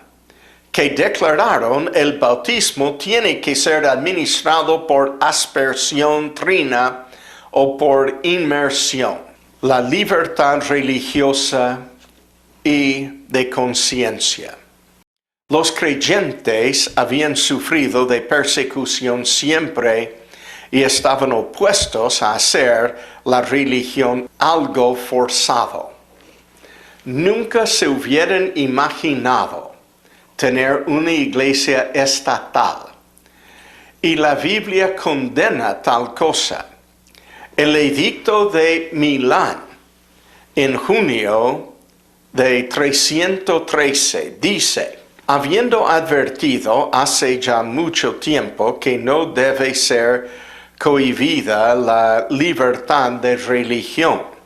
que declararon el bautismo tiene que ser administrado por aspersión trina o por inmersión. La libertad religiosa y de conciencia. Los creyentes habían sufrido de persecución siempre y estaban opuestos a hacer la religión algo forzado. Nunca se hubieran imaginado tener una iglesia estatal. Y la Biblia condena tal cosa. El edicto de Milán en junio de 313 dice: habiendo advertido hace ya mucho tiempo que no debe ser cohibida la libertad de religión,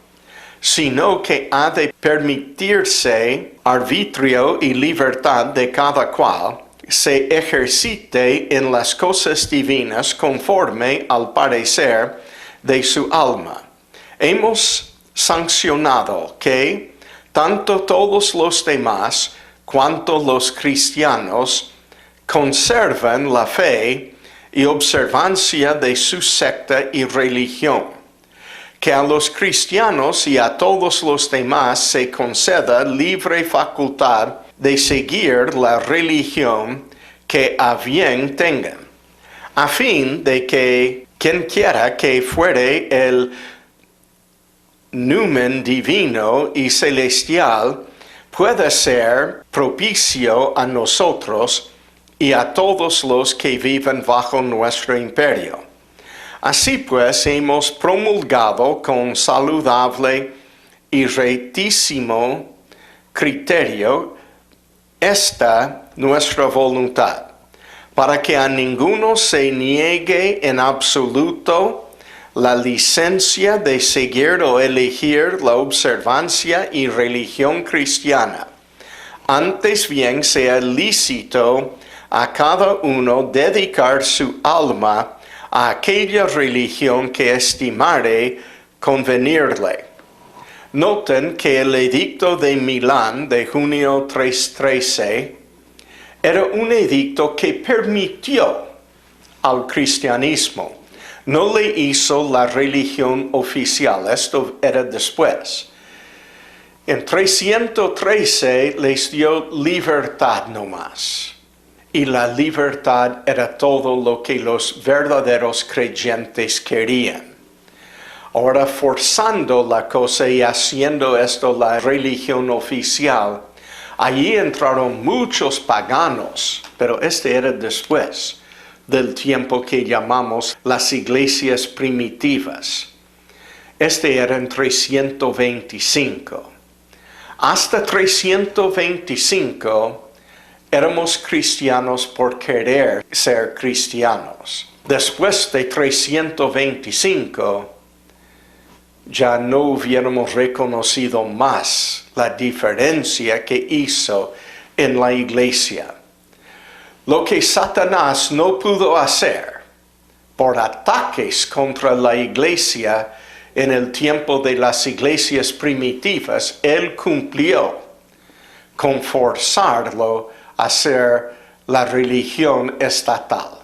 sino que ha de permitirse arbitrio y libertad de cada cual se ejercite en las cosas divinas conforme al parecer de su alma. Hemos sancionado que tanto todos los demás cuanto los cristianos conservan la fe y observancia de su secta y religión, que a los cristianos y a todos los demás se conceda libre facultad de seguir la religión que a bien tengan, a fin de que quien quiera que fuere el numen divino y celestial pueda ser propicio a nosotros y a todos los que viven bajo nuestro imperio. Así pues, hemos promulgado con saludable y rectísimo criterio esta nuestra voluntad, para que a ninguno se niegue en absoluto la licencia de seguir o elegir la observancia y religión cristiana. Antes bien sea lícito a cada uno dedicar su alma a aquella religión que estimare convenirle. Noten que el edicto de Milán de junio 313 era un edicto que permitió al cristianismo. No le hizo la religión oficial, esto era después. En 313 les dio libertad nomás. Y la libertad era todo lo que los verdaderos creyentes querían. Ahora forzando la cosa y haciendo esto la religión oficial, allí entraron muchos paganos, pero este era después del tiempo que llamamos las iglesias primitivas. Este era en 325. Hasta 325 éramos cristianos por querer ser cristianos. Después de 325 ya no hubiéramos reconocido más la diferencia que hizo en la iglesia. Lo que Satanás no pudo hacer por ataques contra la iglesia en el tiempo de las iglesias primitivas, él cumplió con forzarlo a ser la religión estatal.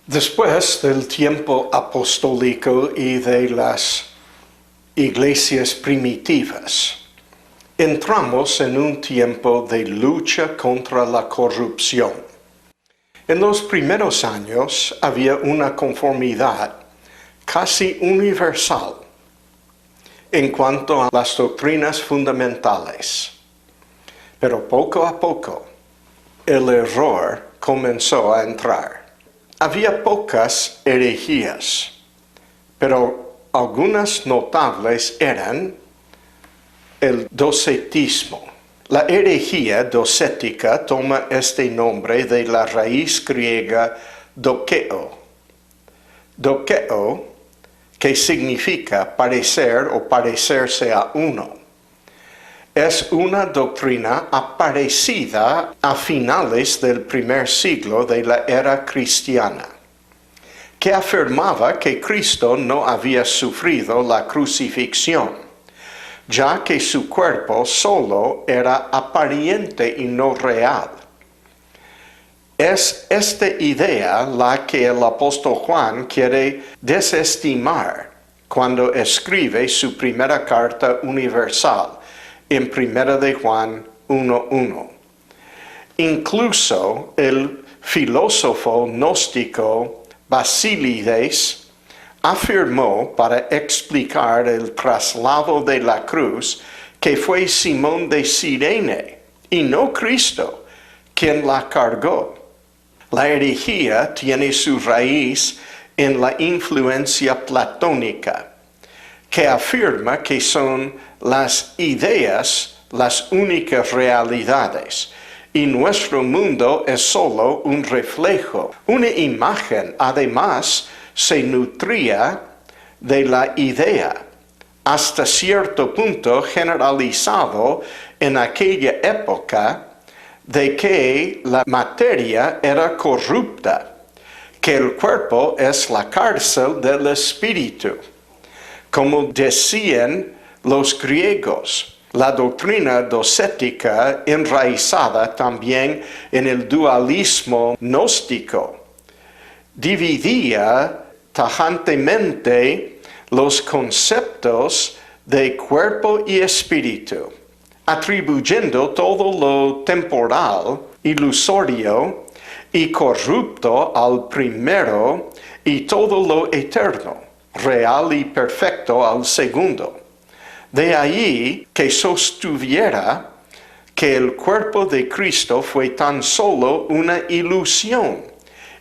Después del tiempo apostólico y de las iglesias primitivas, entramos en un tiempo de lucha contra la corrupción. En los primeros años había una conformidad casi universal en cuanto a las doctrinas fundamentales. Pero poco a poco el error comenzó a entrar. Había pocas herejías, pero algunas notables eran el docetismo. La herejía docética toma este nombre de la raíz griega dokeo. Dokeo, que significa parecer o parecerse a uno. Es una doctrina aparecida a finales del primer siglo de la era cristiana, que afirmaba que Cristo no había sufrido la crucifixión, ya que su cuerpo solo era aparente y no real. Es esta idea la que el apóstol Juan quiere desestimar cuando escribe su primera carta universal en 1 de Juan 1:1. Incluso el filósofo gnóstico Basílides afirmó para explicar el traslado de la cruz que fue Simón de Cirene y no Cristo quien la cargó. La herejía tiene su raíz en la influencia platónica, que afirma que son las ideas las únicas realidades, y nuestro mundo es solo un reflejo. Una imagen, además, se nutría de la idea, hasta cierto punto generalizado en aquella época, de que la materia era corrupta, que el cuerpo es la cárcel del espíritu. Como decían los griegos, la doctrina docética enraizada también en el dualismo gnóstico dividía tajantemente los conceptos de cuerpo y espíritu, atribuyendo todo lo temporal, ilusorio y corrupto al primero y todo lo eterno, real y perfecto al segundo. De ahí que sostuviera que el cuerpo de Cristo fue tan solo una ilusión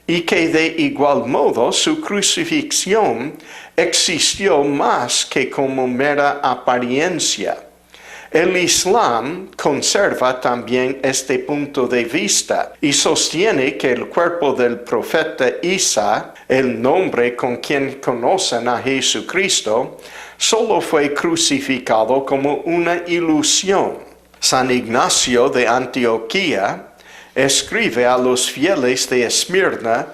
y que de igual modo su crucifixión existió más que como mera apariencia. El Islam conserva también este punto de vista y sostiene que el cuerpo del profeta Isa, el nombre con quien conocen a Jesucristo, solo fue crucificado como una ilusión. San Ignacio de Antioquía escribe a los fieles de Esmirna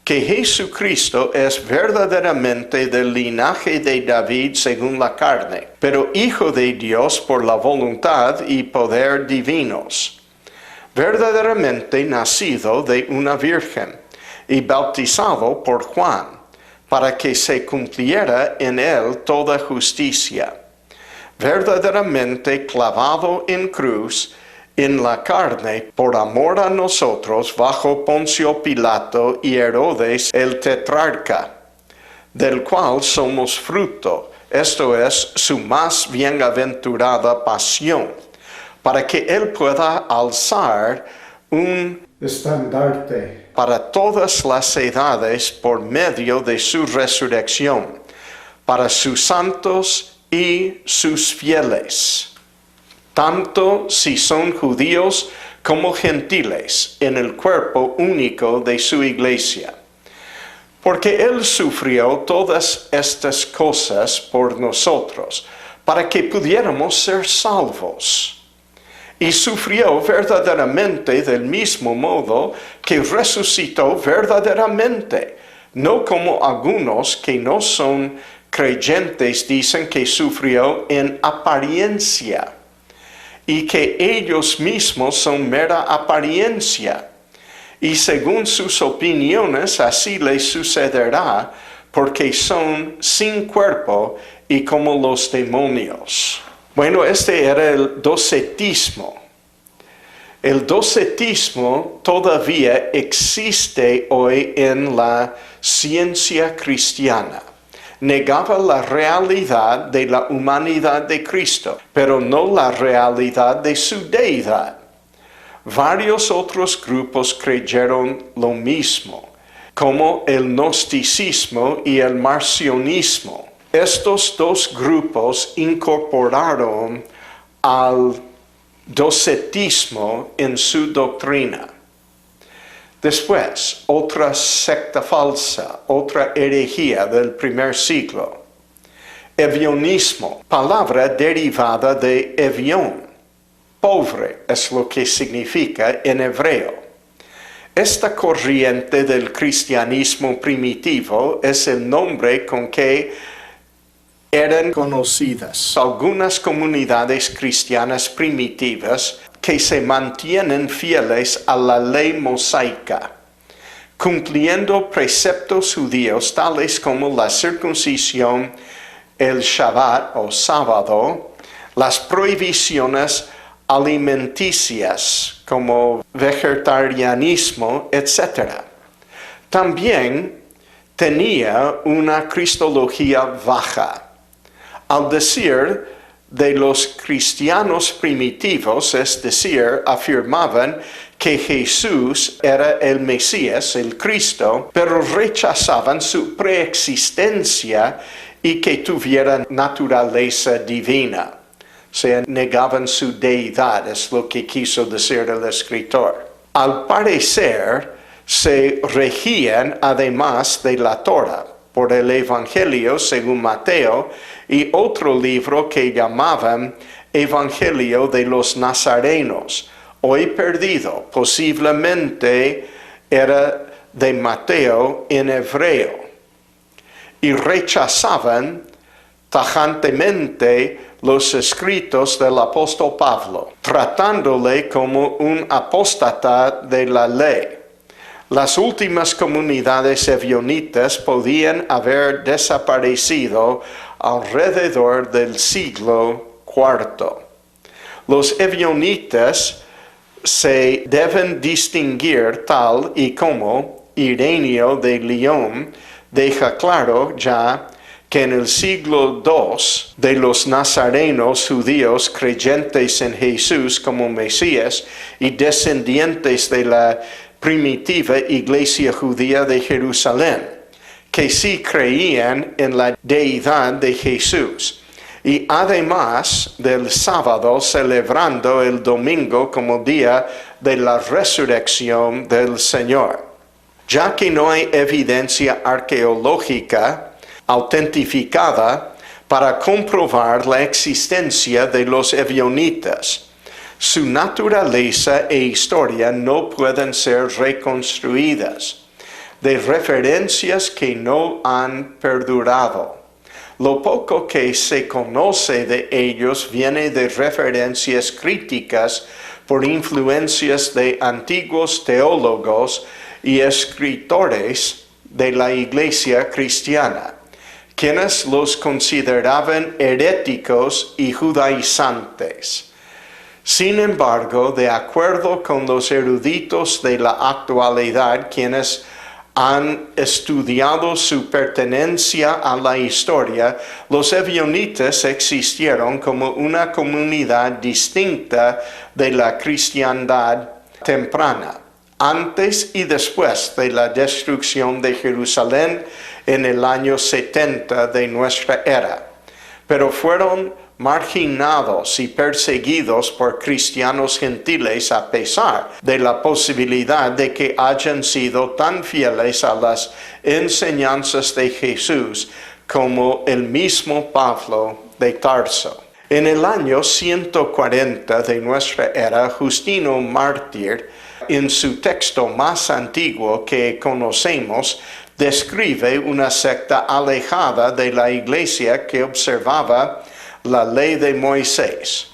que Jesucristo es verdaderamente del linaje de David según la carne, pero Hijo de Dios por la voluntad y poder divinos, verdaderamente nacido de una virgen y bautizado por Juan, para que se cumpliera en él toda justicia, verdaderamente clavado en cruz, en la carne, por amor a nosotros, bajo Poncio Pilato y Herodes el tetrarca, del cual somos fruto, esto es, su más bienaventurada pasión, para que él pueda alzar un estandarte para todas las edades por medio de su resurrección, para sus santos y sus fieles, tanto si son judíos como gentiles, en el cuerpo único de su iglesia. Porque Él sufrió todas estas cosas por nosotros, para que pudiéramos ser salvos. Y sufrió verdaderamente del mismo modo que resucitó verdaderamente, no como algunos que no son creyentes dicen que sufrió en apariencia, y que ellos mismos son mera apariencia, y según sus opiniones así les sucederá, porque son sin cuerpo y como los demonios. Bueno, este era el docetismo. El docetismo todavía existe hoy en la ciencia cristiana. Negaba la realidad de la humanidad de Cristo, pero no la realidad de su deidad. Varios otros grupos creyeron lo mismo, como el gnosticismo y el marcionismo. Estos dos grupos incorporaron al docetismo en su doctrina. Después, otra secta falsa, otra herejía del primer siglo. Evionismo, palabra derivada de evión. Pobre es lo que significa en hebreo. Esta corriente del cristianismo primitivo es el nombre con que eran conocidas algunas comunidades cristianas primitivas que se mantienen fieles a la ley mosaica, cumpliendo preceptos judíos tales como la circuncisión, el Shabbat o sábado, las prohibiciones alimenticias como vegetarianismo, etc. También tenía una cristología baja. Al decir de los cristianos primitivos, es decir, afirmaban que Jesús era el Mesías, el Cristo, pero rechazaban su preexistencia y que tuviera naturaleza divina. O sea, negaban su deidad, es lo que quiso decir el escritor. Al parecer, se regían además de la Torá por el Evangelio según Mateo y otro libro que llamaban Evangelio de los Nazarenos, hoy perdido, posiblemente era de Mateo en hebreo, y rechazaban tajantemente los escritos del apóstol Pablo, tratándole como un apóstata de la ley. Las últimas comunidades ebionitas podían haber desaparecido alrededor del siglo IV. Los ebionitas se deben distinguir tal y como Ireneo de Lyon deja claro ya que en el siglo II de los nazarenos judíos creyentes en Jesús como Mesías y descendientes de la primitiva iglesia judía de Jerusalén, que sí creían en la deidad de Jesús, y además del sábado celebrando el domingo como día de la resurrección del Señor. Ya que no hay evidencia arqueológica autentificada para comprobar la existencia de los ebionitas, su naturaleza e historia no pueden ser reconstruidas, de referencias que no han perdurado. Lo poco que se conoce de ellos viene de referencias críticas por influencias de antiguos teólogos y escritores de la iglesia cristiana, quienes los consideraban heréticos y judaizantes. Sin embargo, de acuerdo con los eruditos de la actualidad, quienes han estudiado su pertenencia a la historia, los ebionitas existieron como una comunidad distinta de la cristiandad temprana, antes y después de la destrucción de Jerusalén en el año 70 de nuestra era, pero fueron marginados y perseguidos por cristianos gentiles a pesar de la posibilidad de que hayan sido tan fieles a las enseñanzas de Jesús como el mismo Pablo de Tarso. En el año 140 de nuestra era, Justino Mártir, en su texto más antiguo que conocemos, describe una secta alejada de la iglesia que observaba la ley de Moisés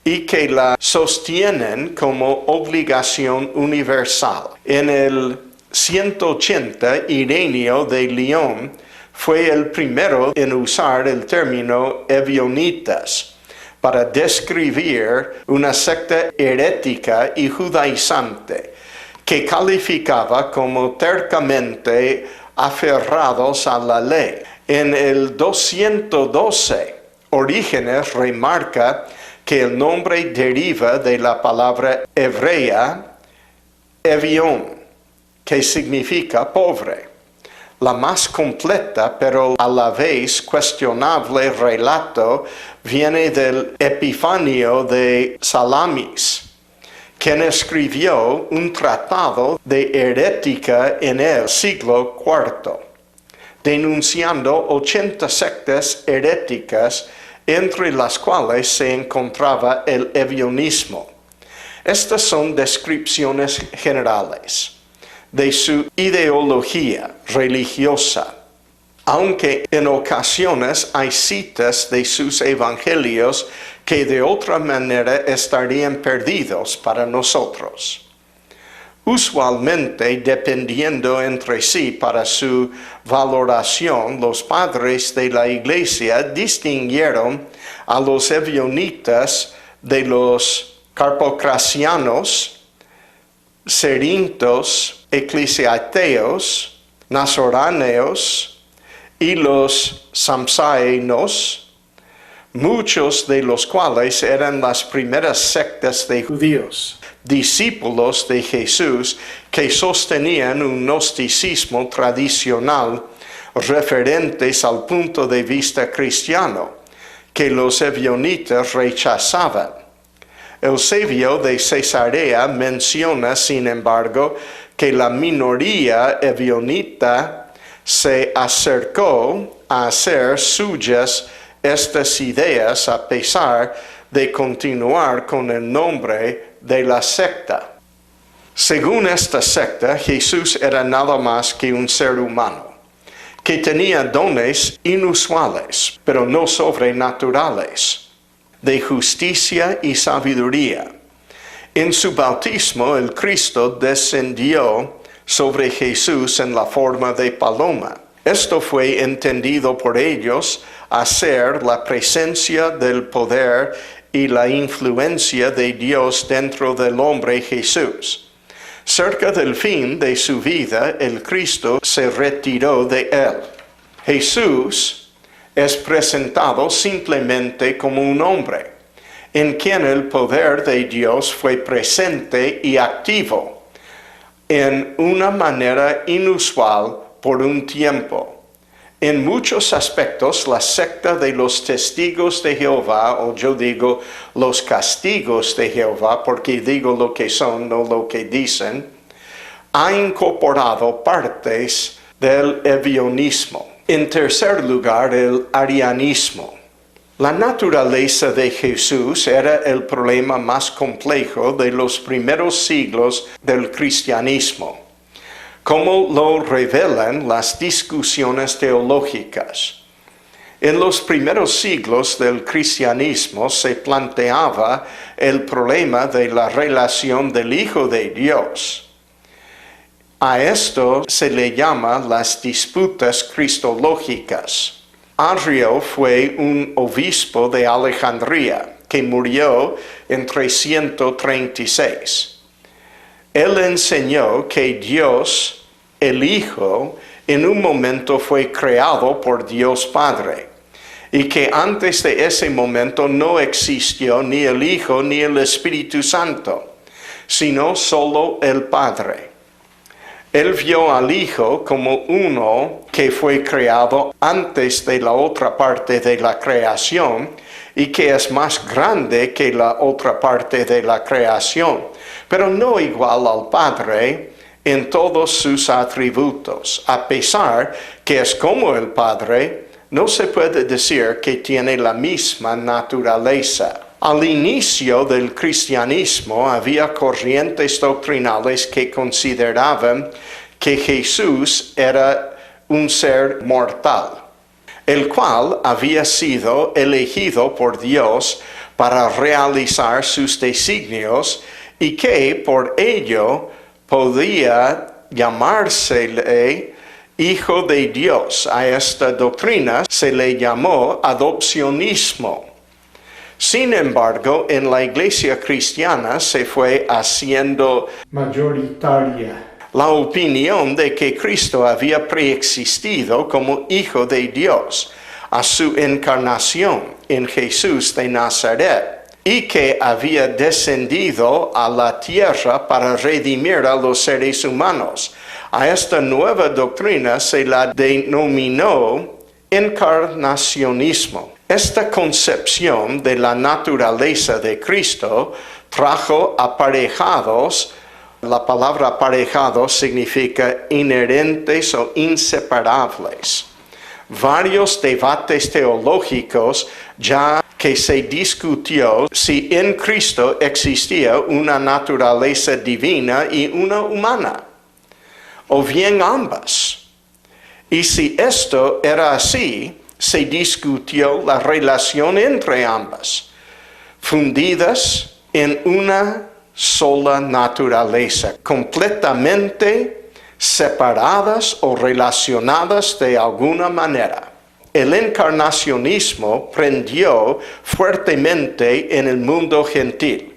y que la sostienen como obligación universal. En el 180, Ireneo de Lyon fue el primero en usar el término ebionitas para describir una secta herética y judaizante que calificaba como tercamente aferrados a la ley. En el 212, Orígenes remarca que el nombre deriva de la palabra hebrea evión, que significa pobre. La más completa, pero a la vez cuestionable relato viene del Epifanio de Salamis, quien escribió un tratado de herética en el siglo IV, denunciando 80 sectas heréticas, entre las cuales se encontraba el ebionismo. Estas son descripciones generales de su ideología religiosa. aunque en ocasiones hay citas de sus evangelios que de otra manera estarían perdidos para nosotros. Usualmente, dependiendo entre sí para su valoración, los padres de la Iglesia distinguieron a los ebionitas de los carpocracianos, cerintos, eclesiasteos, nazoraneos y los samsaenos, muchos de los cuales eran las primeras sectas de judíos, discípulos de Jesús que sostenían un gnosticismo tradicional referentes al punto de vista cristiano, que los ebionitas rechazaban. Eusebio de Cesarea menciona, sin embargo, que la minoría ebionita se acercó a hacer suyas estas ideas a pesar de continuar con el nombre de la secta. Según esta secta, Jesús era nada más que un ser humano, que tenía dones inusuales, pero no sobrenaturales, de justicia y sabiduría. En su bautismo, el Cristo descendió sobre Jesús en la forma de paloma. Esto fue entendido por ellos a ser la presencia del poder y la influencia de Dios dentro del hombre Jesús. Cerca del fin de su vida, el Cristo se retiró de él. Jesús es presentado simplemente como un hombre, en quien el poder de Dios fue presente y activo, en una manera inusual por un tiempo. En muchos aspectos, la secta de los testigos de Jehová, o yo digo los castigos de Jehová, porque digo lo que son, no lo que dicen, ha incorporado partes del ebionismo. En tercer lugar, el arianismo. La naturaleza de Jesús era el problema más complejo de los primeros siglos del cristianismo, como lo revelan las discusiones teológicas. En los primeros siglos del cristianismo se planteaba el problema de la relación del Hijo de Dios. A esto se le llama las disputas cristológicas. Arrio fue un obispo de Alejandría que murió en 336. Él enseñó que Dios, el Hijo, en un momento fue creado por Dios Padre, y que antes de ese momento no existió ni el Hijo ni el Espíritu Santo, sino solo el Padre. Él vio al Hijo como uno que fue creado antes de la otra parte de la creación y que es más grande que la otra parte de la creación, pero no igual al Padre en todos sus atributos. A pesar que es como el Padre, no se puede decir que tiene la misma naturaleza. Al inicio del cristianismo había corrientes doctrinales que consideraban que Jesús era un ser mortal, el cual había sido elegido por Dios para realizar sus designios y que por ello podía llamársele Hijo de Dios. A esta doctrina se le llamó adopcionismo. Sin embargo, en la iglesia cristiana se fue haciendo mayoritaria la opinión de que Cristo había preexistido como Hijo de Dios a su encarnación en Jesús de Nazaret y que había descendido a la tierra para redimir a los seres humanos. A esta nueva doctrina se la denominó encarnacionismo. Esta concepción de la naturaleza de Cristo trajo aparejados. La palabra aparejados significa inherentes o inseparables. Varios debates teológicos ya que se discutió si en Cristo existía una naturaleza divina y una humana, o bien ambas. Y si esto era así, se discutió la relación entre ambas, fundidas en una sola naturaleza, completamente separadas o relacionadas de alguna manera. El encarnacionismo prendió fuertemente en el mundo gentil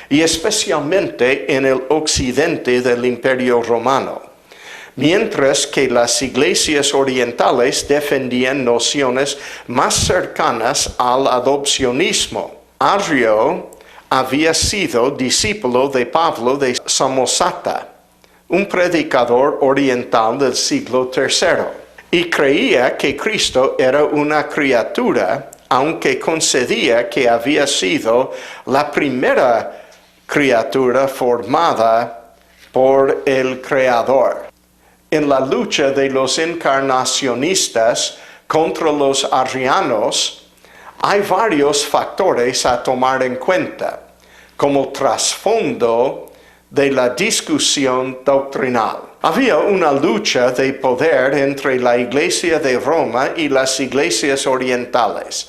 y especialmente en el occidente del Imperio Romano, mientras que las iglesias orientales defendían nociones más cercanas al adopcionismo. Arrio había sido discípulo de Pablo de Samosata, un predicador oriental del siglo III, y creía que Cristo era una criatura, aunque concedía que había sido la primera criatura formada por el Creador. En la lucha de los encarnacionistas contra los arrianos, hay varios factores a tomar en cuenta como trasfondo de la discusión doctrinal. Había una lucha de poder entre la Iglesia de Roma y las iglesias orientales,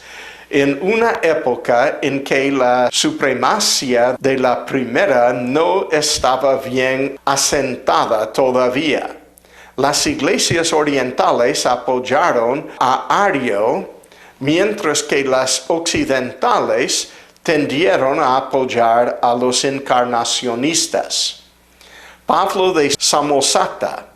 en una época en que la supremacía de la primera no estaba bien asentada todavía. Las iglesias orientales apoyaron a Arrio, mientras que las occidentales tendieron a apoyar a los encarnacionistas. Pablo de Samosata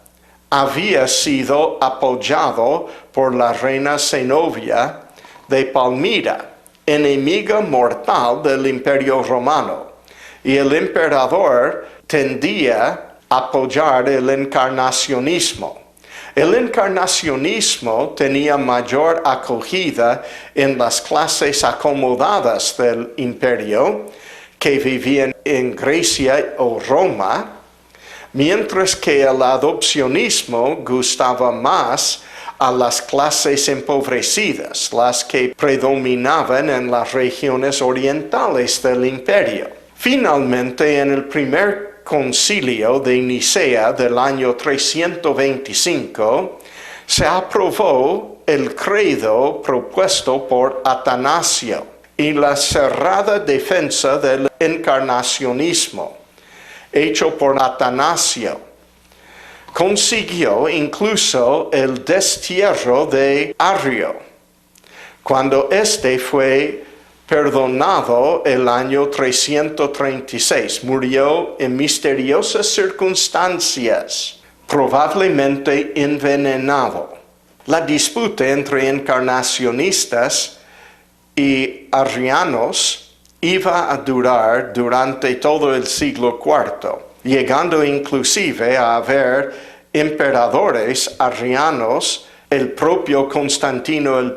había sido apoyado por la reina Zenobia de Palmira, enemiga mortal del Imperio Romano, y el emperador tendía a apoyar el encarnacionismo. El encarnacionismo tenía mayor acogida en las clases acomodadas del imperio que vivían en Grecia o Roma, mientras que el adopcionismo gustaba más a las clases empobrecidas, las que predominaban en las regiones orientales del imperio. Finalmente, en el primer concilio de Nicea del año 325, se aprobó el credo propuesto por Atanasio y la cerrada defensa del encarnacionismo, hecho por Atanasio, consiguió incluso el destierro de Arrio, cuando éste fue perdonado el año 336. Murió en misteriosas circunstancias, probablemente envenenado. La disputa entre encarnacionistas y arrianos iba a durar durante todo el siglo IV, llegando inclusive a haber emperadores arrianos. El propio Constantino I,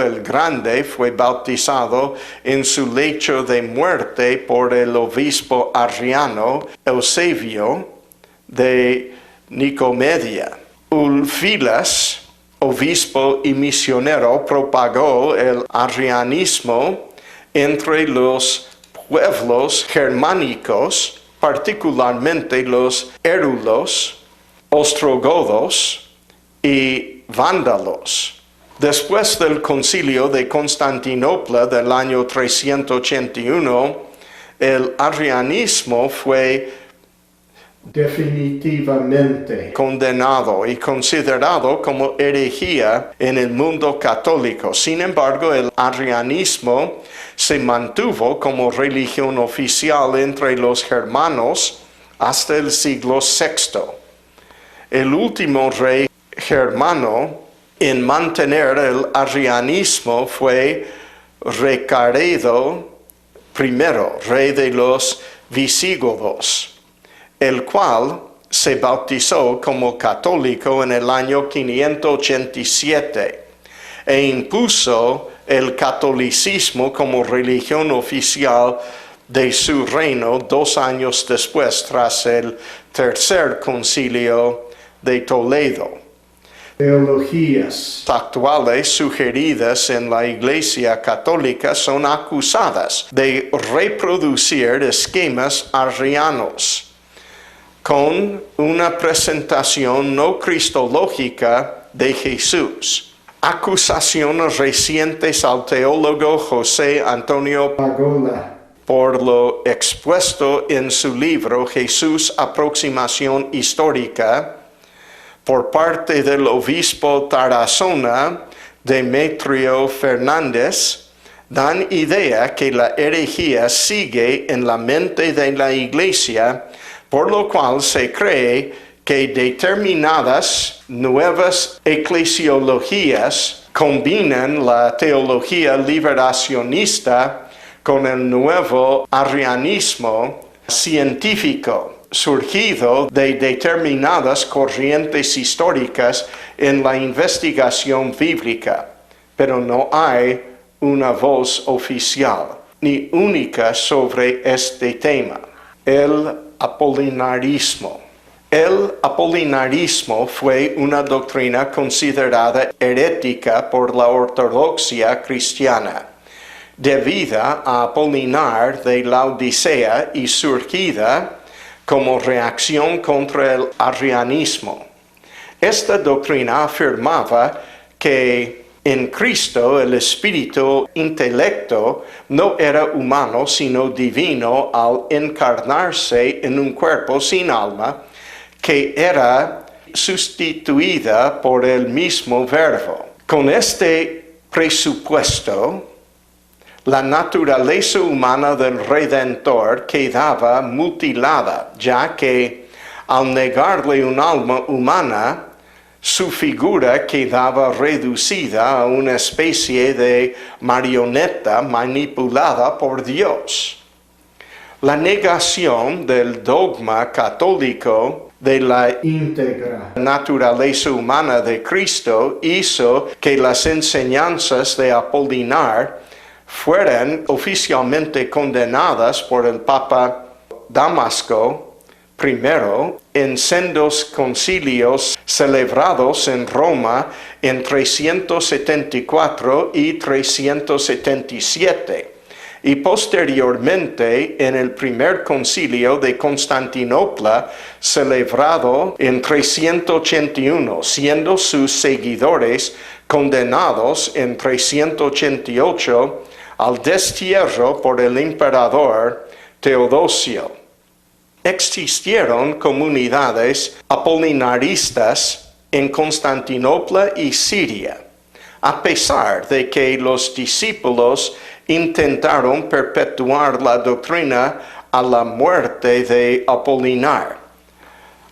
el Grande, fue bautizado en su lecho de muerte por el obispo arriano Eusebio de Nicomedia. Ulfilas, obispo y misionero, propagó el arrianismo entre los pueblos germánicos, particularmente los érulos, ostrogodos y vándalos. Después del concilio de Constantinopla del año 381, el arrianismo fue definitivamente condenado y considerado como herejía en el mundo católico. Sin embargo, el arrianismo se mantuvo como religión oficial entre los germanos hasta el siglo VI. El último rey germano en mantener el arrianismo fue Recaredo I, rey de los visigodos, el cual se bautizó como católico en el año 587 e impuso el catolicismo como religión oficial de su reino 2 años después, tras el tercer concilio de Toledo. Teologías actuales sugeridas en la Iglesia Católica son acusadas de reproducir esquemas arrianos con una presentación no cristológica de Jesús. Acusaciones recientes al teólogo José Antonio Pagola por lo expuesto en su libro Jesús, aproximación histórica, por parte del obispo Tarazona, Demetrio Fernández, dan idea que la herejía sigue en la mente de la Iglesia, por lo cual se cree que determinadas nuevas eclesiologías combinan la teología liberacionista con el nuevo arrianismo científico, surgido de determinadas corrientes históricas en la investigación bíblica, pero no hay una voz oficial ni única sobre este tema. El apolinarismo. El apolinarismo fue una doctrina considerada herética por la ortodoxia cristiana, debida a Apolinar de Laodicea y surgida como reacción contra el arrianismo. Esta doctrina afirmaba que en Cristo el espíritu intelecto no era humano sino divino al encarnarse en un cuerpo sin alma que era sustituida por el mismo verbo. Con este presupuesto, la naturaleza humana del Redentor quedaba mutilada, ya que al negarle un alma humana, su figura quedaba reducida a una especie de marioneta manipulada por Dios. La negación del dogma católico de la íntegra naturaleza humana de Cristo hizo que las enseñanzas de Apolinar fueran oficialmente condenadas por el Papa Damasco I en sendos concilios celebrados en Roma en 374 y 377, y posteriormente en el primer concilio de Constantinopla celebrado en 381, siendo sus seguidores condenados en 388 al destierro por el emperador Teodosio. Existieron comunidades apolinaristas en Constantinopla y Siria, a pesar de que los discípulos intentaron perpetuar la doctrina a la muerte de Apolinar,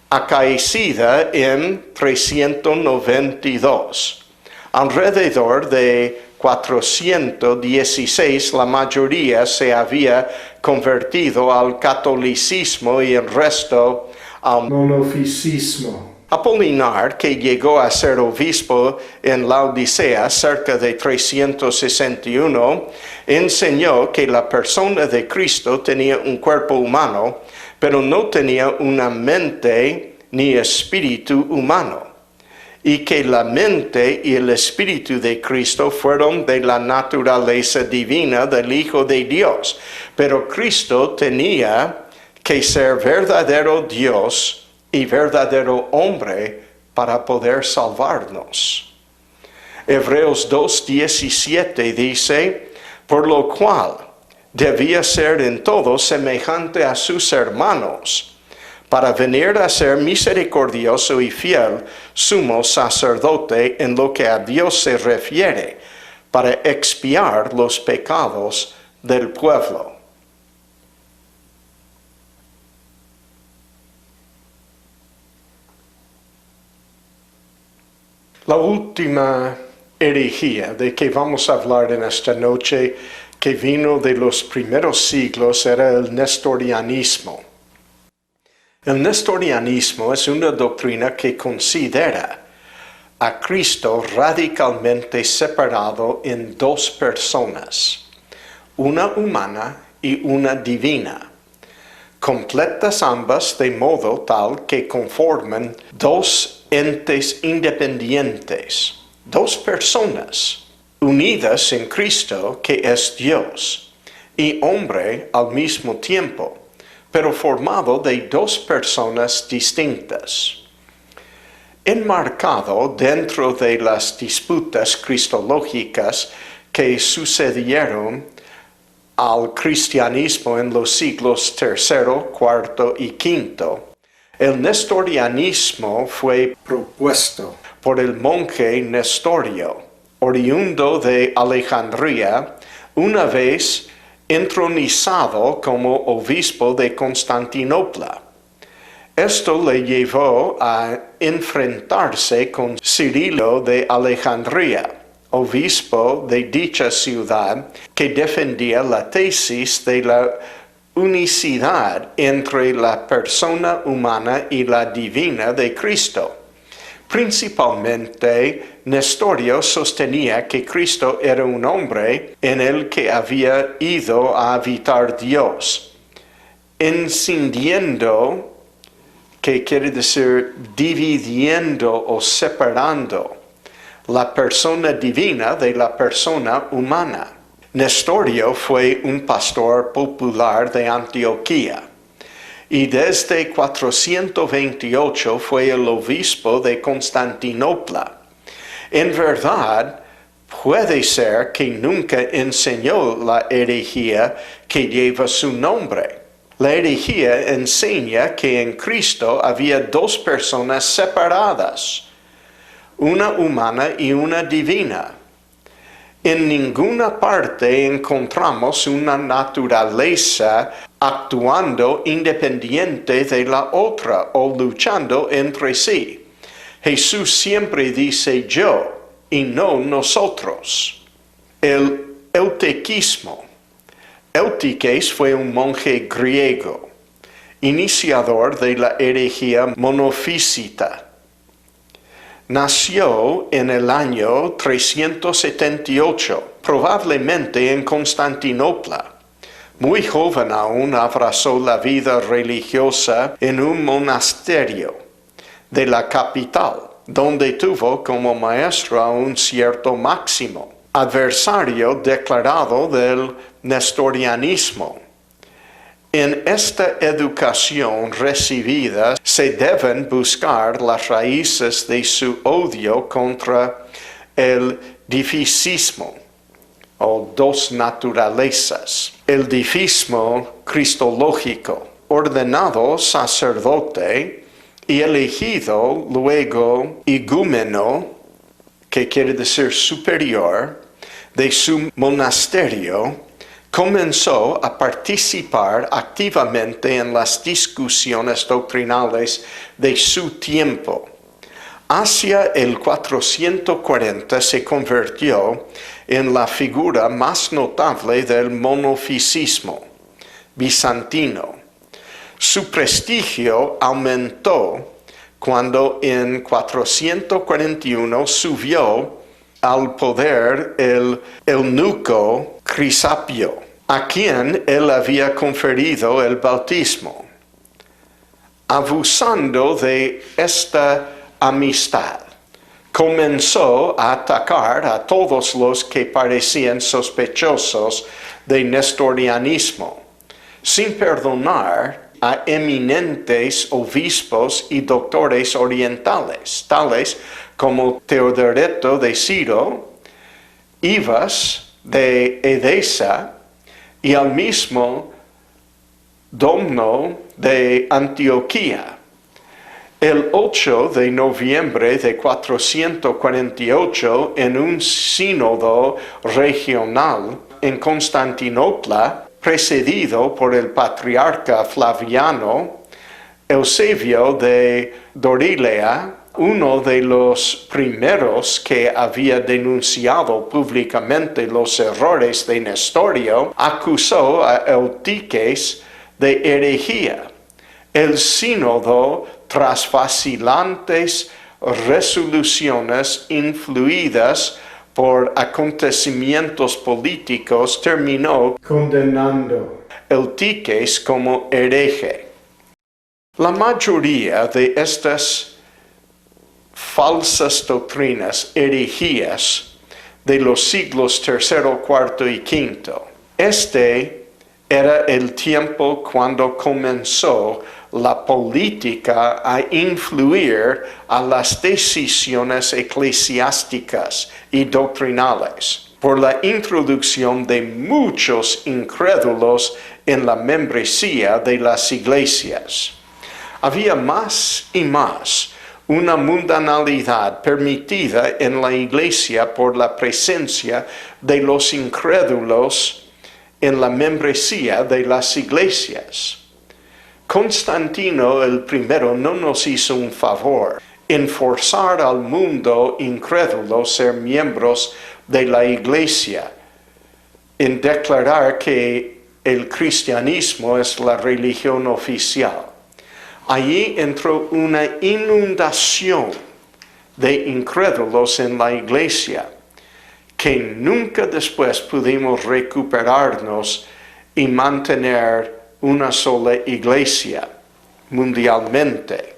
acaecida en 392. Alrededor de 416 la mayoría se había convertido al catolicismo y el resto al monofisismo. Apolinar, que llegó a ser obispo en Laodicea cerca de 361, enseñó que la persona de Cristo tenía un cuerpo humano, pero no tenía una mente ni espíritu humano, y que la mente y el espíritu de Cristo fueron de la naturaleza divina del Hijo de Dios. Pero Cristo tenía que ser verdadero Dios y verdadero hombre para poder salvarnos. Hebreos 2:17 dice, por lo cual debía ser en todo semejante a sus hermanos, para venir a ser misericordioso y fiel sumo sacerdote en lo que a Dios se refiere, para expiar los pecados del pueblo. La última herejía de que vamos a hablar en esta noche, que vino de los primeros siglos, era el nestorianismo. El nestorianismo es una doctrina que considera a Cristo radicalmente separado en dos personas, una humana y una divina, completas ambas de modo tal que conforman dos entes independientes, dos personas unidas en Cristo que es Dios y hombre al mismo tiempo, pero formado de dos personas distintas. enmarcado dentro de las disputas cristológicas que sucedieron al cristianismo en los siglos III, IV y V. El nestorianismo fue propuesto por el monje Nestorio, oriundo de Alejandría, una vez entronizado como obispo de Constantinopla. Esto le llevó a enfrentarse con Cirilo de Alejandría, obispo de dicha ciudad, que defendía la tesis de la unicidad entre la persona humana y la divina de Cristo. Principalmente, Nestorio sostenía que Cristo era un hombre en el que había ido a habitar Dios, encendiendo, que quiere decir dividiendo o separando la persona divina de la persona humana. Nestorio fue un pastor popular de Antioquía y desde 428 fue el obispo de Constantinopla. En verdad, puede ser que nunca enseñó la herejía que lleva su nombre. La herejía enseña que en Cristo había dos personas separadas, una humana y una divina. En ninguna parte encontramos una naturaleza actuando independiente de la otra o luchando entre sí. Jesús siempre dice yo y no nosotros. El eutequismo. Eutiques fue un monje griego, iniciador de la herejía monofísita. Nació en el año 378, probablemente en Constantinopla. Muy joven aún abrazó la vida religiosa en un monasterio de la capital, donde tuvo como maestro a un cierto Máximo, adversario declarado del nestorianismo. En esta educación recibida se deben buscar las raíces de su odio contra el difisismo, o dos naturalezas. El difismo cristológico, ordenado sacerdote y elegido luego igúmeno, que quiere decir superior, de su monasterio, comenzó a participar activamente en las discusiones doctrinales de su tiempo. Hacia el 440 se convirtió en la figura más notable del monofisismo bizantino. Su prestigio aumentó cuando en 441 subió al poder el eunuco Crisapio, a quien él había conferido el bautismo. Abusando de esta amistad, comenzó a atacar a todos los que parecían sospechosos de nestorianismo, sin perdonar a eminentes obispos y doctores orientales, tales como Teodoreto de Ciro, Ivas de Edesa y al mismo Domno de Antioquía. El 8 de noviembre de 448, en un sínodo regional en Constantinopla, precedido por el patriarca Flaviano, Eusebio de Dorilea, uno de los primeros que había denunciado públicamente los errores de Nestorio, acusó a Eutiques de herejía. El sínodo, tras vacilantes resoluciones influidas por acontecimientos políticos, terminó condenando a Eutiques como hereje. La mayoría de estas falsas doctrinas, herejías de los siglos III, IV y V. Este era el tiempo cuando comenzó la política a influir a las decisiones eclesiásticas y doctrinales, por la introducción de muchos incrédulos en la membresía de las iglesias. Había más y más una mundanalidad permitida en la iglesia por la presencia de los incrédulos en la membresía de las iglesias. Constantino el primero no nos hizo un favor en forzar al mundo incrédulo a ser miembros de la iglesia, en declarar que el cristianismo es la religión oficial. Allí entró una inundación de incrédulos en la iglesia, que nunca después pudimos recuperarnos y mantener una sola iglesia mundialmente.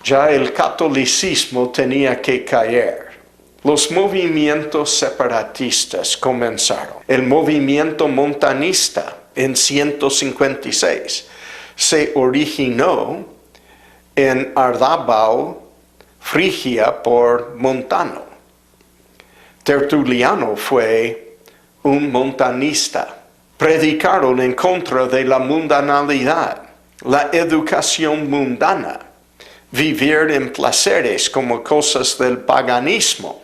Ya el catolicismo tenía que caer. Los movimientos separatistas comenzaron. El movimiento montanista en 156 se originó en Ardabao, Frigia, por Montano. Tertuliano fue un montanista. Predicaron en contra de la mundanalidad, la educación mundana, vivir en placeres como cosas del paganismo.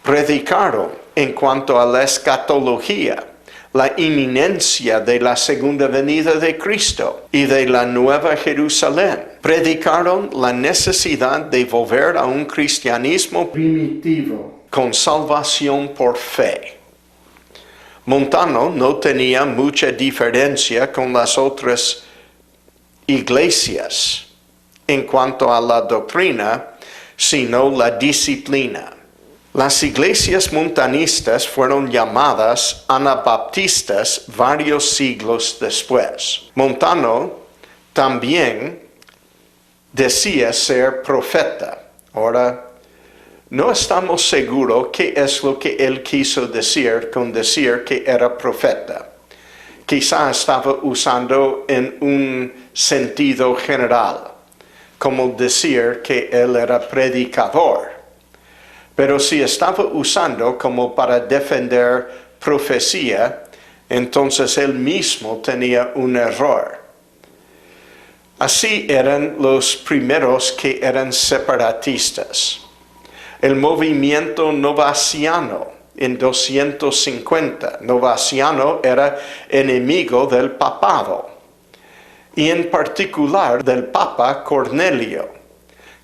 Predicaron en cuanto a la escatología, la inminencia de la segunda venida de Cristo y de la nueva Jerusalén. Predicaron la necesidad de volver a un cristianismo primitivo con salvación por fe. Montano no tenía mucha diferencia con las otras iglesias en cuanto a la doctrina, sino la disciplina. Las iglesias montanistas fueron llamadas anabaptistas varios siglos después. Montano también decía ser profeta. Ahora, no estamos seguros qué es lo que él quiso decir con decir que era profeta. Quizá estaba usando en un sentido general, como decir que él era predicador. Pero si estaba usando como para defender profecía, entonces él mismo tenía un error. Así eran los primeros que eran separatistas. El movimiento novaciano en 250. Novaciano era enemigo del papado, y en particular del Papa Cornelio.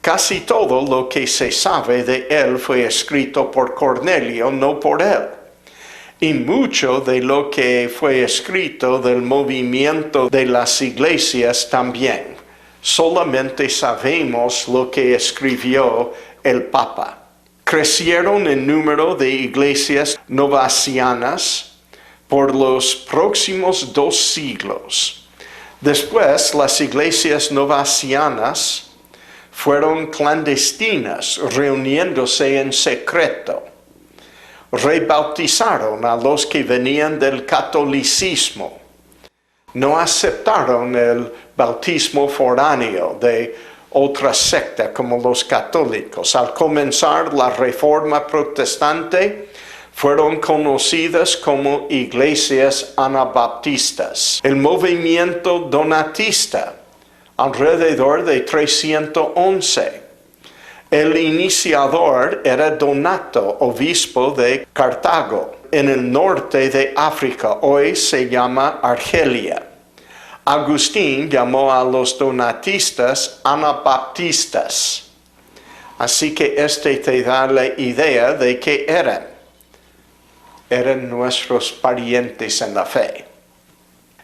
Casi todo lo que se sabe de él fue escrito por Cornelio, no por él. Y mucho de lo que fue escrito del movimiento de las iglesias también. Solamente sabemos lo que escribió el Papa. Crecieron en número de iglesias novacianas por los próximos 2 siglos. Después, las iglesias novacianas fueron clandestinas, reuniéndose en secreto. Rebautizaron a los que venían del catolicismo. No aceptaron el bautismo foráneo de otra secta como los católicos. Al comenzar la Reforma Protestante, fueron conocidas como iglesias anabaptistas. El movimiento donatista, alrededor de 311. El iniciador era Donato, obispo de Cartago, en el norte de África, hoy se llama Argelia. Agustín llamó a los donatistas anabaptistas. Así que te da la idea de que eran nuestros parientes en la fe.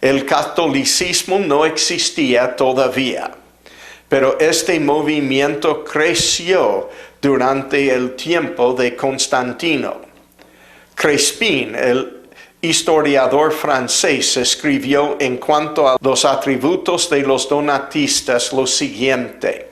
El catolicismo no existía todavía, pero este movimiento creció durante el tiempo de Constantino. Crespin, el historiador francés, escribió en cuanto a los atributos de los donatistas lo siguiente: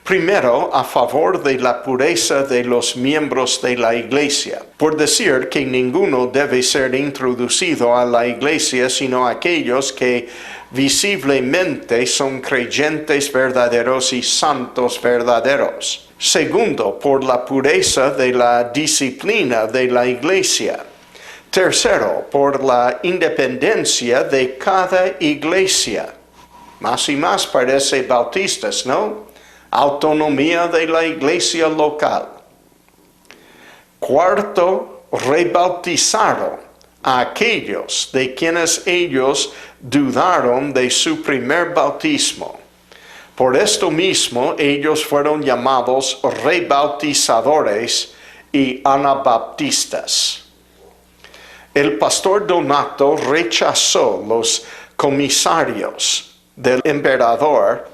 Primero, a favor de la pureza de los miembros de la iglesia, por decir que ninguno debe ser introducido a la iglesia sino aquellos que visiblemente son creyentes verdaderos y santos verdaderos. Segundo, por la pureza de la disciplina de la iglesia. Tercero, por la independencia de cada iglesia. Más y más parece Bautistas, ¿no? Autonomía de la iglesia local. Cuarto, rebautizaron a aquellos de quienes ellos dudaron de su primer bautismo. Por esto mismo ellos fueron llamados rebautizadores y anabaptistas. El pastor Donato rechazó los comisarios del emperador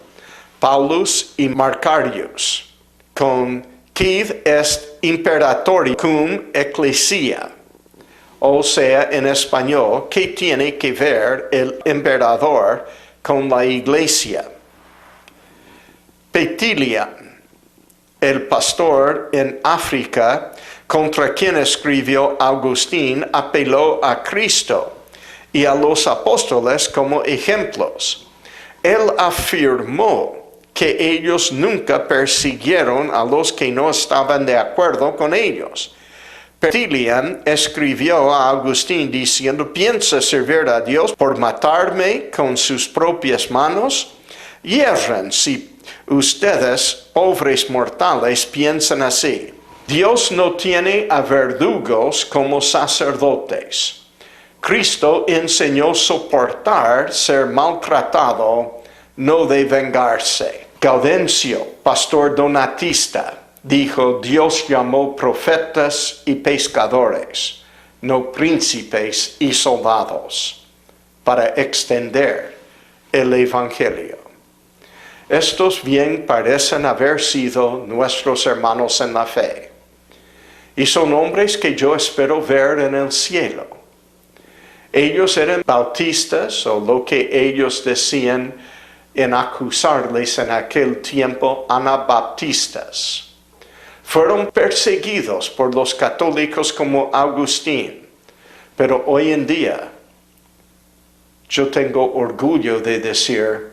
Paulus y Marcarius, con quid est imperatoricum ecclesia, o sea, en español, ¿qué tiene que ver el emperador con la iglesia? Petilian, el pastor en África, contra quien escribió Agustín, apeló a Cristo y a los apóstoles como ejemplos. Él afirmó que ellos nunca persiguieron a los que no estaban de acuerdo con ellos. Petilian escribió a Agustín diciendo: ¿piensa servir a Dios por matarme con sus propias manos? Hierran si ustedes, pobres mortales, piensan así. Dios no tiene a verdugos como sacerdotes. Cristo enseñó soportar ser maltratado, no de vengarse. Gaudencio, pastor donatista, dijo: Dios llamó profetas y pescadores, no príncipes y soldados, para extender el evangelio. Estos bien parecen haber sido nuestros hermanos en la fe, y son hombres que yo espero ver en el cielo. Ellos eran bautistas, o lo que ellos decían en acusarles en aquel tiempo, anabaptistas. Fueron perseguidos por los católicos como Agustín, pero hoy en día yo tengo orgullo de decir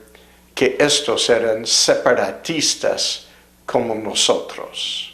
que estos eran separatistas como nosotros.